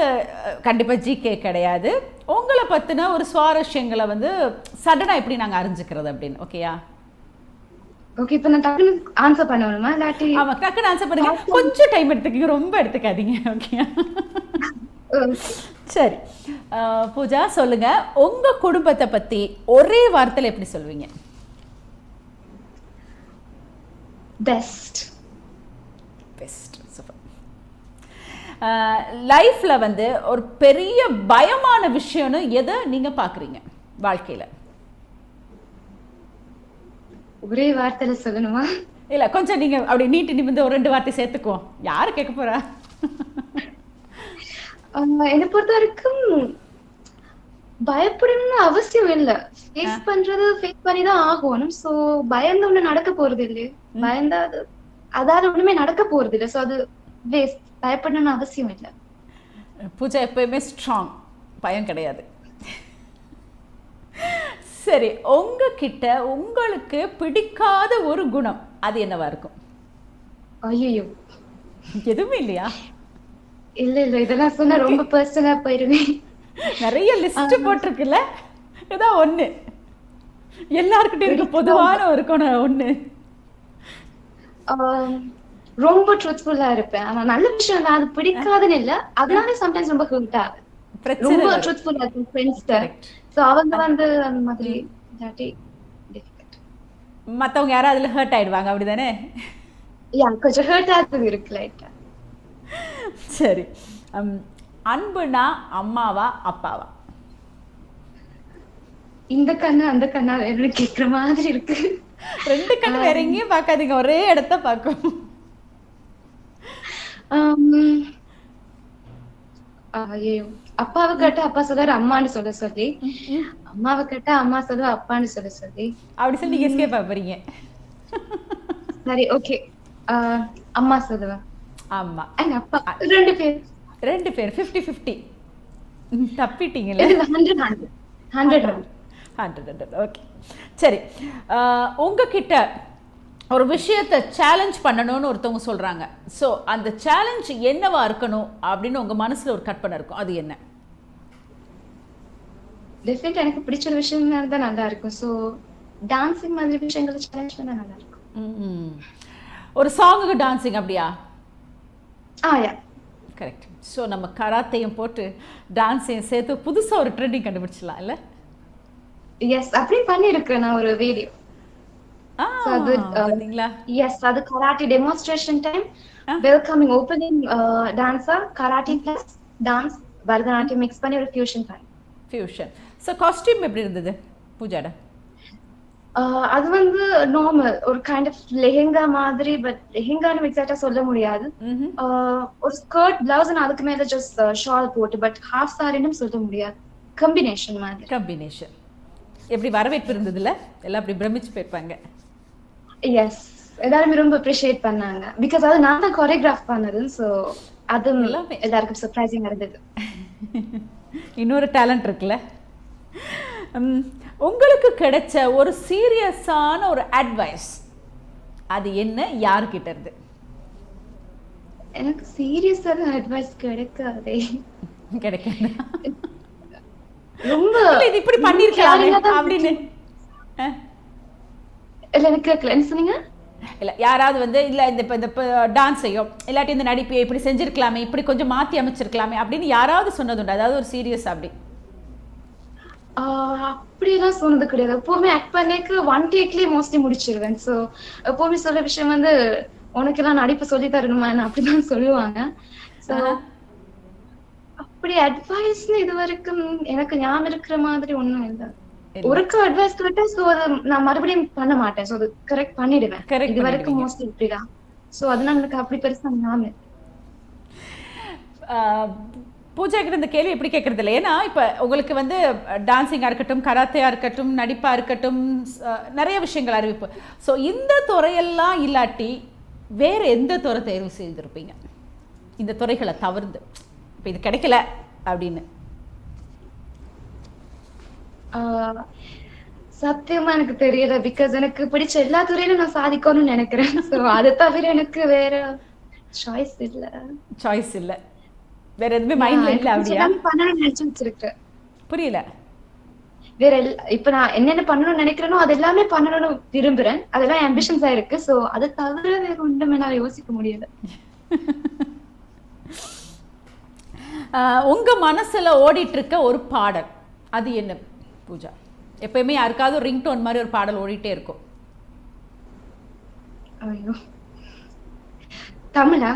கண்டிப்பாக ஜிகே கிடையாது. உங்களை பற்றின ஒரு சுவாரஸ்யங்களை வந்து சடனாக எப்படி நாங்கள் அறிஞ்சுக்கிறது அப்படின்னு. ஓகேயா? ஓகே, இப்போ நான் டக்குனு ஆன்சர் பண்ணணுமா இல்லாட்டி? ஆமா, டக்குனு ஆன்சர் பண்ணுங்க. கொஞ்சம் டைம் எடுத்துக்கங்க, ரொம்ப எடுத்துக்காதீங்க. ஓகே சரி. பூஜா சொல்லுங்க, உங்க குடும்பத்தை பத்தி ஒரே வார்த்தையில எப்படி சொல்வீங்க? பெஸ்ட். Best, super. லைஃப்ல வந்து ஒரு பெரிய பயமான விஷயம்னு எதை நீங்க பாக்குறீங்க வாழ்க்கையில? ஒரே வார்த்தையில சொல்லணுமா? இல்ல, கொஞ்சம் நீங்க அப்படி நீட்டி நிமிந்து ஒரு 2 வார்த்தை சேர்த்துக்குவோம். யாரு கேட்க போறா? என்னை பொறுத்த வரைக்கும் பயப்படணும்னு அவசியம் இல்லை. ஃபேஸ் பண்றது ஃபேஸ் பண்ணிதான் ஆகணும். சோ பயந்து ஒண்ணு நடக்க போறது இல்லையே. பயந்தா அதால ஒண்ணுமே நடக்க போறது இல்லை. சோ அது வேஸ்ட். பயப்படணும்னு அவசியம் இல்லை. பூஜா எப்பயுமே ஸ்ட்ராங், பயம் கிடையாது. சரி, உங்ககிட்ட உங்களுக்கு பிடிக்காத ஒரு குணம் அது என்னவா இருக்கும்? ஐயோ, எதுவுமே இல்லையா? இல்ல இல்ல, இதெல்லாம் சொன்னா ரொம்ப பர்சனலா போயிருவேன். நிறைய லிஸ்ட் போட்டிருக்குல்ல, ஏதாவது ஒண்ணு எல்லார்கிட்டயும் இருக்க பிடிக்காத பொதுவான ஒரு குணம் ஒண்ணு. ஆம், ரொம்ப ட்ரூத்ஃபுல்லா இருப்பேன். ஆனா நல்ல விஷயம் தான், அது பிடிக்காதுன்னு இல்ல. அதனால சம்டைம்ஸ் ரொம்ப ஹர்ட் ஆகுது. பிரச்சனை ரொம்ப வரும். ட்ரூத்ஃபுல்லா இருக்கும் ஃப்ரெண்ட்ஸ்ட. கரெக்ட். சோ அவங்க வந்து அந்த மாதிரி இல்லாட்டி difficult. மத்தவங்க யாராவது அதுல ஹர்ட் ஆயிடுவாங்க, அப்படிதானே? கொஞ்சம் ஹர்ட் ஆகுது இருக்கு லைட்டா. சரி. அம், அன்புனா அம்மாவா அப்பாவா? இந்த கண்ணு அந்த கண்ணா வேணும்னு கேக்குற மாதிரி இருக்கு. ரெண்டு கண்ணு வேற ஆம், எங்கேயும் பார்க்காதீங்க, ஒரே இடத்த பார்க்கும். ஆம், ஐயோ, அப்பாவை கேட்டா அப்பா சொல்றாரு அம்மான்னு சொல்ல சொல்லி, அம்மாவை கேட்டா அம்மா சொல்லுவா அப்பான்னு சொல்ல சொல்லி. அப்படி சொல்லி நீங்க எஸ்கேப் போறீங்க. சரி, ஓகே. அம்மா சொல்லுவேன். ஆமா. அண்ட் அப்பா, ரெண்டு பேர். ரெண்டு பேர் 50-50. தப்பிட்டீங்களே. இதுல 100 100 100. ஓகே. சரி, உங்ககிட்ட ஒரு விஷயத்தை சேலஞ்ச் பண்ணணும்னு ஒருத்தவங்க சொல்றாங்க. ஸோ அந்த சேலஞ்ச் என்னவா இருக்கணும் அப்படின்னு உங்க மனசுல ஒரு கற்பனை இருக்கும், அது என்ன? டெஃபினட் எனக்கு பிடிச்ச ஒரு விஷயம் இருந்தா நல்லா இருக்கும். சோ டான்சிங் மாதிரி விஷயங்களை சேலஞ்ச் பண்ணா நல்லா இருக்கும். ம். ஒரு சாங்குக்கு டான்சிங் அப்படியா? யா. கரெக்ட். ஸோ நம்ம கராத்தையும் போட்டு டான்ஸையும் சேர்த்து புதுசாக ஒரு ட்ரெண்டிங் கண்டுபிடிச்சிடலாம் இல்லை? எஸ், அப்படி பண்ணிருக்கேன் நான் ஒரு வீடியோ. So அது பார்த்தீங்களா? எஸ், அது கராட்டே டெமான்ஸ்ட்ரேஷன் டைம், ஆ. Welcoming opening dancer, karate plus dance, Bharatanatyam mix பண்ணி ஒரு ஃபியூஷன் பண்ணி. ஃபியூஷன். ஸோ காஸ்டியூம் எப்படி இருந்தது பூஜாட? அது வந்து நார்மல் ஒரு கைண்ட் ஆஃப் லெஹெங்கா மாதிரி, பட் லெஹெங்கான்னு எக்ஸாக்டா சொல்ல முடியாது. ஒரு ஸ்கர்ட் பிளவுஸ் அதுக்கு மேல ஜஸ்ட் ஷால் போட்டு, பட் ஹாஃப் சாரின்னு சொல்ல முடியாது, காம்பினேஷன் மாதிரி. காம்பினேஷன். எப்படி வரவேற்பு இருந்ததுல? எல்லாம் அப்படி பிரமிச்சு போயிருப்பாங்க. எஸ், எல்லாருமே ரொம்ப அப்ரிஷியேட் பண்ணாங்க. பிகாஸ் அது நான் தான் கோரியோகிராஃப் பண்ணது. ஸோ அது எல்லாமே எல்லாருக்கும் சர்ப்ரைசிங்கா இருந்தது. இன்னொரு டேலண்ட் இருக்குல்ல. உங்களுக்கு கிடைச்ச ஒரு சீரியஸான ஒரு அட்வைஸ் அது என்ன, யாருக்கிட்ட இருந்து? எனக்கு சீரியஸான அட்வைஸ் கிடைக்காதே. கிடைக்காது. ரொம்ப இல்ல, இது இப்படி பண்ணிருக்கலாமே அப்படின்னு. இல்ல, எனக்கு கேட்கல, என்ன சொன்னீங்க? இல்ல, யாராவது வந்து இல்ல இந்த இந்த டான்ஸையோ இல்லாட்டி இந்த நடிப்பையோ இப்படி செஞ்சிருக்கலாமே, இப்படி கொஞ்சம் மாத்தி அமைச்சிருக்கலாமே அப்படின்னு யாராவது சொன்னதுண்டு? அதாவது ஒரு சீரியஸ் அப்படி? அப்படியெல்லாம் சொன்னது கிடையாது. எப்பவுமே ஆக்ட் பண்ணிக்கு 1 டேக்லயே மோஸ்ட்லி முடிச்சிருவேன். சோ எப்பவுமே சொல்ற விஷயம் வந்து உனக்கு எல்லாம் நடிப்பு சொல்லி தரணுமா அப்படிதான் சொல்லுவாங்க. சோ அப்படி அட்வைஸ்னு இது வரைக்கும் எனக்கு ஞாபகம் இருக்கிற மாதிரி ஒண்ணும் இல்ல. ஒருக்கு அட்வைஸ் கேட்டா சோ அது நான் மறுபடியும் பண்ண மாட்டேன். சோ அது கரெக்ட் பண்ணிடுவேன். இது வரைக்கும் மோஸ்ட்லி இப்படிதான். சோ அதனால எனக்கு அப்படி பெருசா ஞாபகம். பூஜா கிட்ட இந்த கேள்வி எப்படி கேட்கறது இல்லை. ஏன்னா இப்போ உங்களுக்கு வந்து டான்ஸிங்காக இருக்கட்டும், கராத்தையாக இருக்கட்டும், நடிப்பாக இருக்கட்டும், நிறைய விஷயங்கள் அறிவிப்பு. ஸோ இந்த துறையெல்லாம் இல்லாட்டி வேறு எந்த துறை தேர்வு செய்திருப்பீங்க இந்த துறைகளை தவிர்த்து? இப்போ இது கிடைக்கல அப்படின்னு. சத்தியமா எனக்கு தெரியல. பிகாஸ் எனக்கு பிடிச்ச எல்லா துறையிலும் நான் சாதிக்கணும்னு நினைக்கிறேன். ஸோ அதை தவிர எனக்கு வேற சாய்ஸ் இல்ல. சாய்ஸ் இல்லை, வேற எதுவுமே மைண்ட்ல இல்ல அப்படியா? பண்ணணும்னு நினைச்சு வச்சிருக்கேன். புரியல. வேற இப்ப நான் என்னென்ன பண்ணணும்னு நினைக்கிறேனோ அது எல்லாமே பண்ணணும்னு விரும்புறேன். அதெல்லாம் ஆம்பிஷன்ஸா இருக்கு. சோ அதை தவிர வேற ஒன்றுமே நான் யோசிக்க முடியல. உங்க மனசுல ஓடிட்டு இருக்க ஒரு பாடல் அது என்ன பூஜா? எப்பயுமே யாருக்காவது ஒரு ரிங்டோன் மாதிரி ஒரு பாடல் ஓடிட்டே இருக்கும். ஐயோ, தமிழா?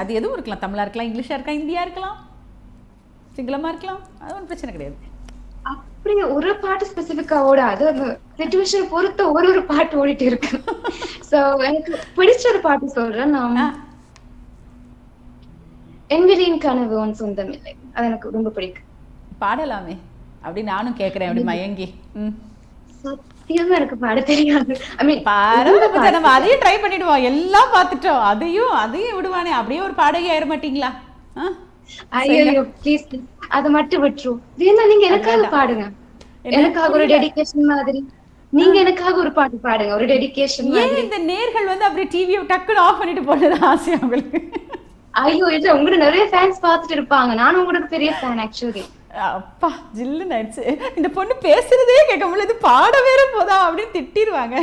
அது எதுவும் இருக்கலாம். தமிழா இருக்கலாம், இங்கிலீஷா இருக்கலாம், இந்தியா இருக்கலாம், சிங்களமா இருக்கலாம், அது ஒன்றும் பிரச்சனை கிடையாது. அப்படி ஒரு பாட்டு ஸ்பெசிபிக்கா ஓடாது. அந்த சிச்சுவேஷன் பொறுத்து ஒரு பாட்டு ஓடிட்டு இருக்கு. சோ எனக்கு பிடிச்ச ஒரு பாட்டு சொல்றேன் நான். என்விரியின் கனவு உன் சொந்தம் இல்லை, அது எனக்கு ரொம்ப பிடிக்கும். பாடலாமே அப்படி நானும் கேட்கிறேன் அப்படி மயங்கி. சத்தியமா எனக்கு பாட தெரியாது. பரவாயில்ல, நம்ம அதையும் ட்ரை பண்ணிடுவோம். எல்லாம் பார்த்துட்டோம், அதையும் விடுவானே. அப்படியே ஒரு பாடகி ஆயிட மாட்டீங்களா? ஐயோ ப்ளீஸ், அதை மட்டும் விட்டுரும். வேணா நீங்க எனக்காக பாடுங்க. எனக்காக ஒரு டெடிகேஷன் மாதிரி நீங்க எனக்காக ஒரு பாட்டு பாடுங்க, ஒரு டெடிகேஷன் ஏன் மாதிரி. இந்த நேர்கள் வந்து அப்படியே டிவியை டக்குன்னு ஆஃப் பண்ணிட்டு போனது ஆசை உங்களுக்கு? ஐயோ இல்ல, உங்களுக்கு நிறைய ஃபேன்ஸ் பாத்துட்டு இருப்பாங்க. நானும் உங்களுக்கு பெரிய ஃபேன் ஆக்சுவலி. அப்பா ஜில்லுன்னு ஆயிடுச்சு. இந்த பொண்ணு பேசுறதே கேட்க முடியல, இது பாட வேற போதா அப்படின்னு திட்டிடுவாங்க.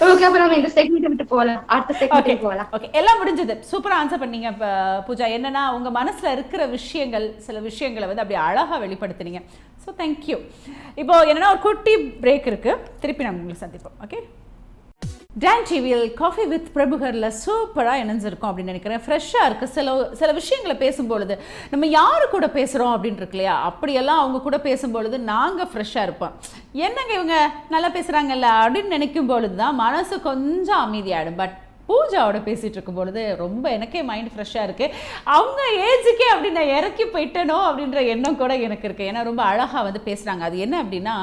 ஓகே, அப்ப நம்ம இந்த செக்மெண்ட் விட்டு போலாம், அடுத்த செக்மெண்ட் போலாம். ஓகே, எல்லாம் முடிஞ்சது. சூப்பரா ஆன்சர் பண்ணீங்க பூஜா. என்னன்னா உங்க மனசுல இருக்கிற விஷயங்கள், சில விஷயங்களை வந்து அப்படி அழகா வெளிப்படுத்துனீங்க. So thank you. இப்போ என்னன்னா ஒரு குட்டி பிரேக் இருக்கு, திருப்பி நம்ம உங்களுக்கு சந்திப்போம். ஓகே, டான் டிவியில் காஃபி வித் பிரபுகரில் சூப்பராக இணைஞ்சிருக்கோம் அப்படின்னு நினைக்கிறேன். ஃப்ரெஷ்ஷாக இருக்குது. சில விஷயங்களை பேசும்பொழுது நம்ம யாரு கூட பேசுகிறோம் அப்படின்னு இருக்கு இல்லையா, அப்படியெல்லாம் அவங்க கூட பேசும்பொழுது நாங்கள் ஃப்ரெஷ்ஷாக இருப்போம். என்னங்க இவங்க நல்லா பேசுகிறாங்கல்ல அப்படின்னு நினைக்கும் பொழுது தான் மனசு கொஞ்சம் அமைதியாகிடும். பட் பூஜாவோட பேசிகிட்டு இருக்கும் பொழுது ரொம்ப எனக்கே மைண்ட் ஃப்ரெஷ்ஷாக இருக்குது. அவங்க ஏஜுக்கே அப்படி நான் இறக்கி போயிட்டேனோ அப்படின்ற எண்ணம் கூட எனக்கு இருக்குது. ஏன்னா ரொம்ப அழகாக வந்து பேசுகிறாங்க. அது என்ன அப்படின்னா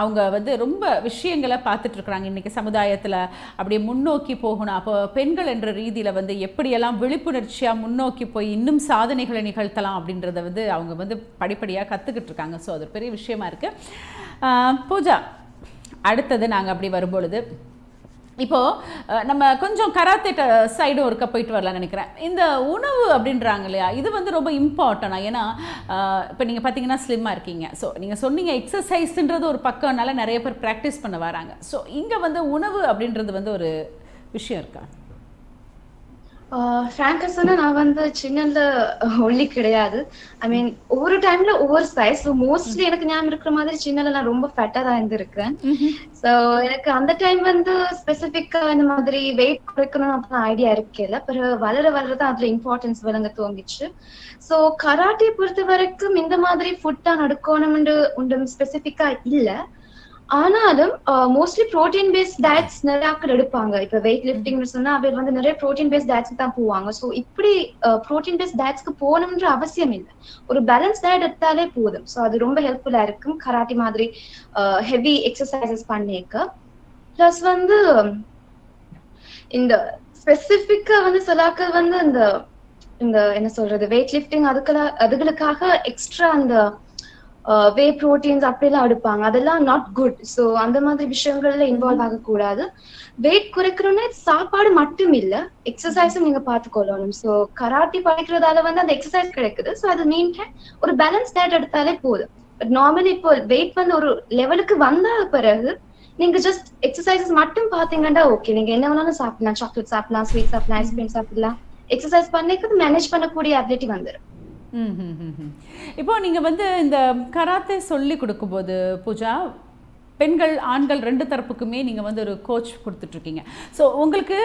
அவங்க வந்து ரொம்ப விஷயங்களை பார்த்துட்ருக்குறாங்க. இன்றைக்கி சமுதாயத்தில் அப்படியே முன்னோக்கி போகணும். அப்போ பெண்கள் என்ற ரீதியில் வந்து எப்படியெல்லாம் விழிப்புணர்ச்சியாக முன்னோக்கி போய் இன்னும் சாதனைகளை நிகழ்த்தலாம் அப்படின்றத வந்து அவங்க வந்து படிப்படியாக கற்றுக்கிட்டு இருக்காங்க. ஸோ அது ஒரு பெரிய விஷயமா இருக்குது. பூஜா, அடுத்தது நாங்கள் அப்படி வரும்பொழுது இப்போது நம்ம கொஞ்சம் கராத்தே சைடும் ஒருக்க போயிட்டு வரலாம்னு நினைக்கிறேன். இந்த உணவு அப்படின்றாங்க இல்லையா, இது வந்து ரொம்ப இம்பார்ட்டன்ட். ஏன்னா இப்போ நீங்கள் பார்த்தீங்கன்னா ஸ்லிம்மாக இருக்கீங்க. ஸோ நீங்கள் சொன்னீங்க எக்ஸசைஸ்ன்றது ஒரு பக்கம்னால நிறைய பேர் ப்ராக்டிஸ் பண்ண வராங்க. ஸோ இங்கே வந்து உணவு அப்படின்றது வந்து ஒரு விஷயம் இருக்கா? ஃப்ராங்கா சொன்னா நான் வந்து சின்னல ஒல்லி கிடையாது. ஐ மீன் ஒவ்வொரு டைம்ல ஒவ்வொரு சைஸ். மோஸ்ட்லி எனக்கு ஞாபகம் இருக்கிற மாதிரி சின்னல நான் ரொம்ப ஃபேட்டா தான் இருந்திருக்கேன். ஸோ எனக்கு அந்த டைம் வந்து ஸ்பெசிஃபிக்கா இந்த மாதிரி வெயிட் குறைக்கணும் அப்படின்னு ஐடியா இருக்கல. பிறகு வளர வளரதான் அதுல இம்பார்ட்டன்ஸ் விளங்க தோங்கிச்சு. ஸோ கராட்டே பொறுத்த வரைக்கும் இந்த மாதிரி ஃபுட் தான் நடக்கணும்னு ஒன்றும் ஸ்பெசிஃபிக்கா இல்லை. ஆனாலும் மோஸ்ட்லி ப்ரோட்டீன் பேஸ்ட் டயட்ஸ் நிறைய ஆட்கள் எடுப்பாங்க. இப்ப வெயிட் லிஃப்டிங்னு சொன்னா அவர் வந்து நிறைய ப்ரோட்டீன் பேஸ்ட் டயட்ஸ்க்கு தான் போவாங்க. ஸோ இப்படி ப்ரோட்டீன் பேஸ்ட் டயட்ஸ்க்கு போகணும்ன்ற அவசியம் இல்லை. ஒரு பேலன்ஸ் டயட் எடுத்தாலே போதும். ஸோ அது ரொம்ப ஹெல்ப்ஃபுல்லா இருக்கும் கராட்டி மாதிரி ஹெவி எக்ஸசைசஸ் பண்ணிக்க. பிளஸ் வந்து இந்த ஸ்பெசிஃபிக்கா வந்து சிலாக்கள் வந்து இந்த என்ன சொல்றது வெயிட் லிஃப்டிங் அதுகளுக்காக எக்ஸ்ட்ரா அந்த வே ப்ரோட்டீன்ஸ் அப்படிலாம் எடுப்பாங்க. அதெல்லாம் நாட் குட். ஸோ அந்த மாதிரி விஷயங்கள்ல இன்வால்வ் ஆகக்கூடாது. வெயிட் குறைக்கணும்னா சாப்பாடு மட்டும் இல்ல, எக்ஸசைஸும் நீங்க பார்த்துக்கொள்ளணும். ஸோ கராட்டி படிக்கிறதால வந்து அந்த எக்ஸசைஸ் கிடைக்குது. ஸோ அது மீன் ஒரு பேலன்ஸ் டயட் எடுத்தாலே போதும். பட் நார்மலி இப்போ வெயிட் வந்து ஒரு லெவலுக்கு வந்த பிறகு நீங்க ஜஸ்ட் எக்ஸசைசஸ் மட்டும் பாத்தீங்கன்னா ஓகே, நீங்க என்ன வேணாலும் சாப்பிடலாம். சாக்லேட் சாப்பிடலாம், ஸ்வீட் சாப்பிடலாம், ஐஸ்கிரீம் சாப்பிடலாம். எக்ஸசைஸ் பண்ணிக்கிறது மேனேஜ் பண்ணக்கூடிய அபிலிட்டி வந்துடும். இப்போ நீங்கள் வந்து இந்த கராத்தே சொல்லி கொடுக்கும்போது பூஜா, பெண்கள் ஆண்கள் ரெண்டு தரப்புக்குமே நீங்கள் வந்து ஒரு கோச் கொடுத்துட்ருக்கீங்க. ஸோ உங்களுக்கு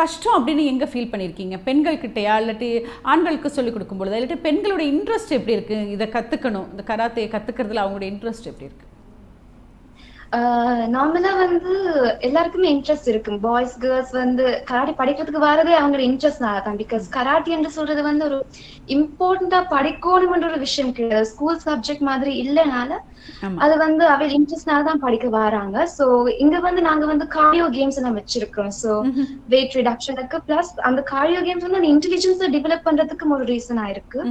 கஷ்டம் அப்படின்னு எங்கே ஃபீல் பண்ணியிருக்கீங்க? பெண்கள் கிட்டையா, இல்லாட்டி ஆண்களுக்கு சொல்லிக் கொடுக்கும்பொழுது, இல்லாட்டி பெண்களோட இன்ட்ரெஸ்ட் எப்படி இருக்குது இதை கற்றுக்கணும், இந்த கராத்தையை கற்றுக்கிறதுல அவங்களோட இன்ட்ரெஸ்ட் எப்படி இருக்குது? நார்மலா வந்து எல்லாருக்குமே இன்ட்ரெஸ்ட் இருக்கும். பாய்ஸ் கேர்ள்ஸ் வந்து கராட்டி படிக்கிறதுக்கு வரதே அவங்களோட இன்ட்ரெஸ்ட்னால தான். பிகாஸ் கராட்டி என்று சொல்றது வந்து ஒரு இம்பார்ட்டண்டா படிக்கணும்ன்ற ஒரு விஷயம் கிடையாது. ஸ்கூல் சப்ஜெக்ட் மாதிரி இல்லைனால அது வந்து அவள் இன்ட்ரெஸ்ட்னால தான் படிக்க வராங்க. சோ இங்க வந்து நாங்க வந்து கார்டியோ கேம்ஸ் எல்லாம் வச்சிருக்கோம். சோ வெயிட் ரிடக்ஷனுக்கு பிளஸ் அந்த கார்டியோ கேம்ஸ் வந்து அந்த இன்டெலிஜென்ஸை டெவலப் பண்றதுக்கு ஒரு ரீசன் ஆயிருக்கு.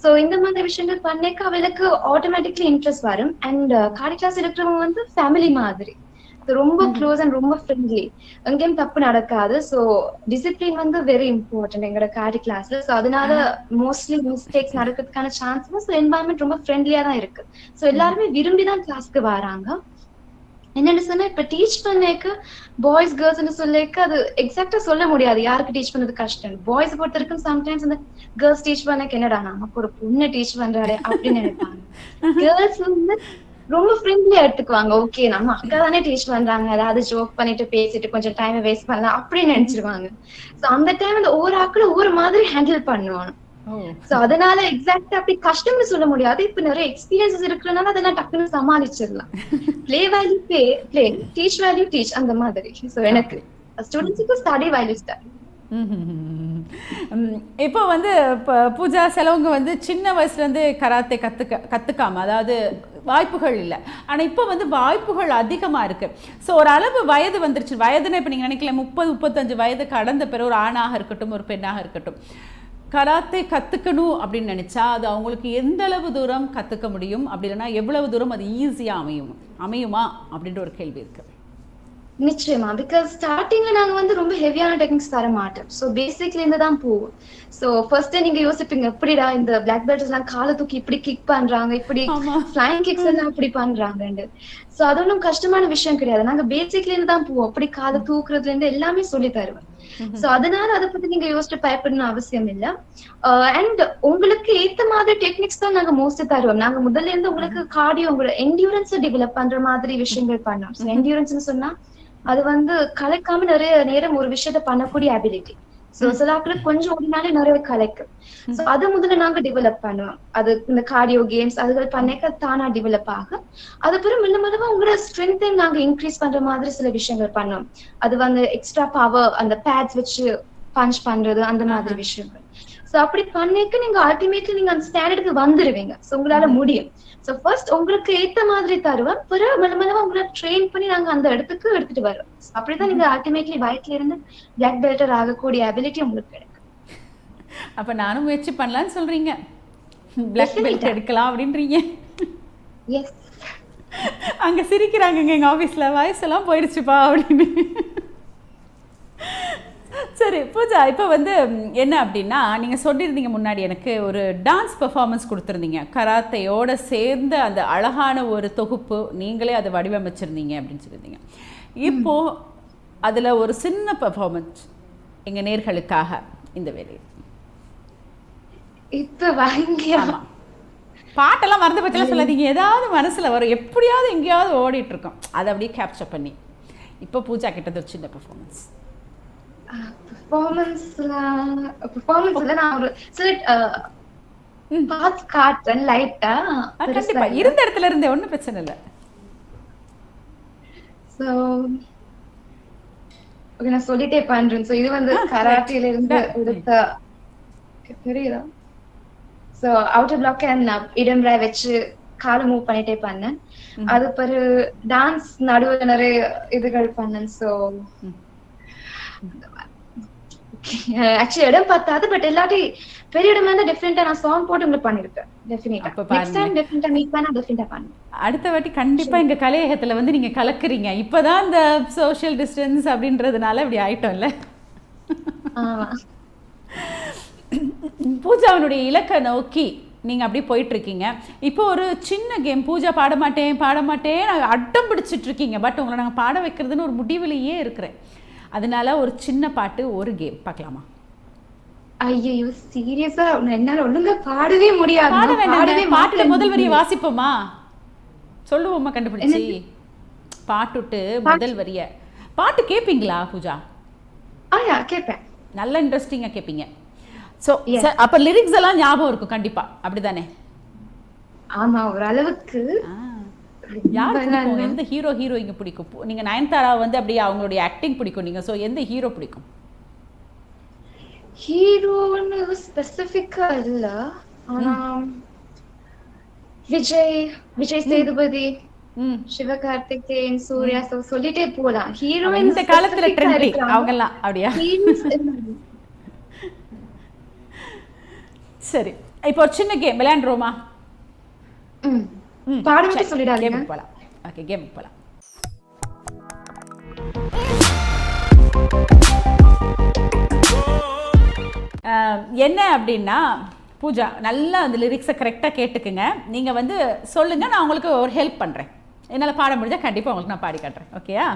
சோ இந்த மாதிரி விஷயங்கள் பண்ணிக்க அவளுக்கு ஆட்டோமேட்டிக்லி இன்ட்ரெஸ்ட் வரும். அண்ட் கார்டி கிளாஸ் இருக்கிறவங்க வந்து ஃபேமிலி மாதிரி ரொம்ப க்ளோஸ் அண்ட் ரொம்ப ஃப்ரெண்ட்லி. எங்கேயும் தப்பு நடக்காது. சோ டிசிப்ளின் வந்து வெரி இம்பார்ட்டன்ட் எங்களோட கார்டி கிளாஸ்ல. சோ அதனால மோஸ்ட்லி மிஸ்டேக்ஸ் நடக்கிறதுக்கான சான்சஸ், என்வாயன்மெண்ட் ரொம்ப ஃப்ரெண்ட்லியா தான் இருக்கு. சோ எல்லாருமே விரும்பிதான் கிளாஸ்க்கு வராங்க. என்னன்னு சொன்னா இப்ப டீச் பண்ணேக்கு பாய்ஸ் கேர்ள்ஸ் சொல்லிக்க அது எக்ஸாக்டா சொல்ல முடியாது யாருக்கு டீச் பண்ணது கஷ்டம். பாய்ஸ் பொறுத்த வரைக்கும் சம்டைம்ஸ் அந்த கேர்ள்ஸ் டீச் பண்ணக்கு என்னடா நமக்கு ஒரு பொண்ணு டீச் பண்றாரு அப்படின்னு நினைப்பாங்க. கேர்ள்ஸ் வந்து ரொம்ப ஃப்ரெண்ட்லியா எடுத்துக்குவாங்க. ஓகே நம்ம அக்கா தானே டீச் பண்றாங்க, ஏதாவது ஜோக் பண்ணிட்டு பேசிட்டு கொஞ்சம் டைம் வேஸ்ட் பண்ணலாம் அப்படின்னு நினைச்சிருவாங்க. சோ அந்த டைம் அந்த ஒவ்வொரு ஆக்களும் ஒவ்வொரு மாதிரி ஹேண்டில் பண்ணுவாங்க. சோ அதனால எக்ஸாக்டா அப்படி கஷ்டம்னு சொல்ல முடியாது. இப்ப நிறைய எக்ஸ்பீரியன்சஸ் இருக்கிறதுனால அதெல்லாம் டக்குன்னு சமாளிச்சிடலாம். Play value play, teach value teach, அந்த மாதிரி. சோ எனக்கு ஸ்டூடெண்ட்ஸுக்கு ஸ்டடி வேல்யூ ஸ்டடி. இப்போ வந்து பூஜா சிலவங்க வந்து சின்ன வயசுலேருந்து கராத்தே கற்றுக்காம, அதாவது வாய்ப்புகள் இல்லை. ஆனால் இப்போ வந்து வாய்ப்புகள் அதிகமாக இருக்குது. ஸோ ஒரு அளவு வயது வந்துருச்சு. வயதுன்னு இப்போ நீங்கள் நினைக்கல 30-35 வயது கடந்த பிறகு ஒரு ஆணாக இருக்கட்டும் ஒரு பெண்ணாக இருக்கட்டும் கராத்தே கற்றுக்கணும் அப்படின்னு நினச்சா அது அவங்களுக்கு எந்த அளவு தூரம் கற்றுக்க முடியும், அப்படி இல்லைன்னா எவ்வளவு தூரம் அது ஈஸியாக அமையுமா அப்படின்ற ஒரு கேள்வி இருக்குது. நிச்சயமா, பிகாஸ் ஸ்டார்டிங்ல நாங்க வந்து ரொம்ப ஹெவியான டெக்னிக்ஸ் தர மாட்டோம். சோ பேசிக்ல இருந்து தான் போவோம். சோ ஃபர்ஸ்ட் நீங்க யோசிப்பீங்க, எப்படிடா இந்த பிளாக் பெல்ட்ஸ் எல்லாம் காலை தூக்கி இப்படி கிக் பண்றாங்க, இப்படி ஃபிளைங் கிக்ஸ் எல்லாம் இப்படி பண்றாங்க. சோ அது ஒன்றும் கஷ்டமான விஷயம் கிடையாது. நாங்க பேசிக்ல இருந்து தான் போவோம். அப்படி காலை தூக்குறதுல இருந்து எல்லாமே சொல்லி தருவேன். சோ அதனால அதை பத்தி நீங்க யோசிச்சு பயப்படணும் அவசியம் இல்ல. அண்ட் உங்களுக்கு ஏத்த மாதிரி டெக்னிக்ஸ் தான் நாங்க மோஸ்ட் தருவோம். நாங்க முதல்ல இருந்து உங்களுக்கு கார்டியோ, உங்களோட என்டியூரன்ஸ் டெவலப் பண்ற மாதிரி விஷயங்கள் பண்ணோம். சோ என்டியூரன்ஸ்னு சொன்னா அது வந்து கலைக்காம நிறைய நேரம் ஒரு விஷயத்த பண்ணக்கூடிய அபிலிட்டி. சோ சில ஆட்களுக்கு கொஞ்சம் ஓடினாலே நிறைய கலைக்கும். சோ அதை முதல்ல நாங்க டெவலப் பண்ணுவோம். அது இந்த கார்டியோ கேம்ஸ் அதுகள் பண்ணக்க தானா டெவலப் ஆகும். அதுக்கப்புறம் மெல்லமா உங்களோட ஸ்ட்ரென்த்தையும் நாங்க இன்க்ரீஸ் பண்ற மாதிரி சில விஷயங்கள் பண்ணோம். அது வந்து எக்ஸ்ட்ரா பவர், அந்த பேட்ஸ் வச்சு பஞ்ச் பண்றது, அந்த மாதிரி விஷயங்கள். சோ அப்படி பண்ணிக்க நீங்க அல்டிமேட்லி நீங்க அந்த ஸ்டாண்டர்டுக்கு வந்துருவீங்க. சோ உங்களால முடியும். சோ ஃபர்ஸ்ட் உங்களுக்கு ஏத்த மாதிரி தருவேன், பிறகு மெல்லமா உங்களை ட்ரெயின் பண்ணி நாங்க அந்த இடத்துக்கு எடுத்துட்டு வரோம். அப்படிதான் நீங்க அல்டிமேட்லி வயிற்றுல இருந்து பிளாக் பெல்டர் ஆகக்கூடிய அபிலிட்டி உங்களுக்கு கிடைக்கும். அப்ப நானும் முயற்சி பண்ணலாம்னு சொல்றீங்க, பிளாக் பெல்ட் எடுக்கலாம் அப்படின்றீங்க. எஸ். அங்க சிரிக்கிறாங்க எங்க ஆபீஸ்ல, வயசெல்லாம் போயிடுச்சுப்பா அப்படின்னு. சரி பூஜா, இப்போ வந்து என்ன அப்படின்னா, நீங்கள் சொல்லியிருந்தீங்க முன்னாடி எனக்கு ஒரு டான்ஸ் பெர்ஃபார்மன்ஸ் கொடுத்துருந்தீங்க, கராத்தையோட சேர்ந்த அந்த அழகான ஒரு தொகுப்பு, நீங்களே அதை வடிவமைச்சிருந்தீங்க அப்படின்னு சொல்லியிருந்தீங்க. இப்போது அதில் ஒரு சின்ன பெர்ஃபார்மன்ஸ் எங்கள் நேர்களுக்காக இந்த வேலையில். இப்போ வாங்கியாமா பாட்டெல்லாம் மறந்து பற்றிலாம் சொல்லாதீங்க, ஏதாவது மனசில் வரும், எப்படியாவது எங்கேயாவது ஓடிட்டுருக்கோம், அதை அப்படியே கேப்சர் பண்ணி இப்போ பூஜா கிட்டது ஒரு சின்ன பெர்ஃபார்மன்ஸ். பெர்ஃபார்மன்ஸ்ல நான் ஒரு சில பார்ட்ஸ் காட்டுறேன் லைட்டா. கண்டிப்பா இருந்த இடத்துல இருந்தே ஒன்றும் பிரச்சனை இல்லை. சோ ஓகே, நான் சொல்லிட்டே பண்றேன். சோ இது வந்து கராட்டேல இருந்து எடுத்த தெரியுதா? சோ அவுட்டர் பிளாக் அண்ட் இடம்ரா வச்சு காலை மூவ் பண்ணிட்டே பண்ணேன். அது பிறகு டான்ஸ் நடுவுல நிறைய இதுகள் பண்ணேன். சோ ஆக்சுவலி இடம் பார்த்தாது, பட் எல்லாட்டி பெரிய இடமா இருந்தா டிஃபரெண்டா நான் சாங் போட்டு உங்களுக்கு பண்ணிருக்கேன். டெஃபினட்டா நெக்ஸ்ட் டைம் டிஃபரெண்டா மீட் பண்ணா டிஃபரெண்டா பண்ணுவேன். அடுத்த வாட்டி கண்டிப்பா எங்க கலையகத்துல வந்து நீங்க கலக்குறீங்க. இப்பதான் இந்த சோஷியல் டிஸ்டன்ஸ் அப்படின்றதுனால இப்படி ஆயிட்டோம்ல. ஆமா. பூஜாவினுடைய இலக்கை நோக்கி நீங்க அப்படியே போயிட்டு இருக்கீங்க. இப்போ ஒரு சின்ன கேம், பூஜா பாட மாட்டேன் அட்டம் பிடிச்சிட்டு இருக்கீங்க, பட் உங்களை நாங்கள் பாட வைக்கிறதுன்னு ஒரு முடிவிலேயே இருக்கிறேன். அதனால ஒரு சின்ன பாட்டு, ஒரு கேம் பார்க்கலாமா? ஐயோ சீரியஸா என்னால ஒழுங்கா பாடவே முடியாது. பாட வேண்டாம், பாட்டுல முதல் வரியை வாசிப்போமா? சொல்லுவோமா கண்டுபிடிச்சி? பாட்டுட்டு முதல் வரிய பாட்டு கேட்பீங்களா பூஜா? கேட்பேன். நல்ல இன்ட்ரெஸ்டிங்கா கேட்பீங்க. ஸோ அப்ப லிரிக்ஸ் எல்லாம் ஞாபகம் இருக்கும் கண்டிப்பா, அப்படிதானே? ஆமா, ஒரு அளவுக்கு. எந்த ஹீரோ ஹீரோயிங்க பிடிக்கும்? நீங்க நயன்தாரா வந்து அப்படியே அவங்களுடைய ஆக்டிங் பிடிக்கும் நீங்க. சோ எந்த ஹீரோ பிடிக்கும்? ஹீரோன்னு ஸ்பெசிஃபிக்கா இல்ல, ஆனா விஜய் சேதுபதி, சிவகார்த்திகேயன், சூர்யா, சொல்லிட்டே போலாம். ஹீரோயின் இந்த காலத்துல ட்ரெண்ட் அவங்க எல்லாம் அப்படியா? சரி, இப்போ ஒரு சின்ன கேம் விளையாண்டுருவோமா? பாடவே சொல்லிடாதீங்க. கேம் போலாம். ஓகே, கேம் போலாம். என்ன அப்படின்னா பூஜா, நல்லா அந்த லிரிக்ஸை கரெக்டாக கேட்டுக்குங்க. நீங்கள் வந்து சொல்லுங்கள், நான் உங்களுக்கு ஒரு ஹெல்ப் பண்ணுறேன். என்னால் பாட முடிஞ்சால் கண்டிப்பாக உங்களுக்கு நான் பாடி காட்டுறேன். ஓகேயா?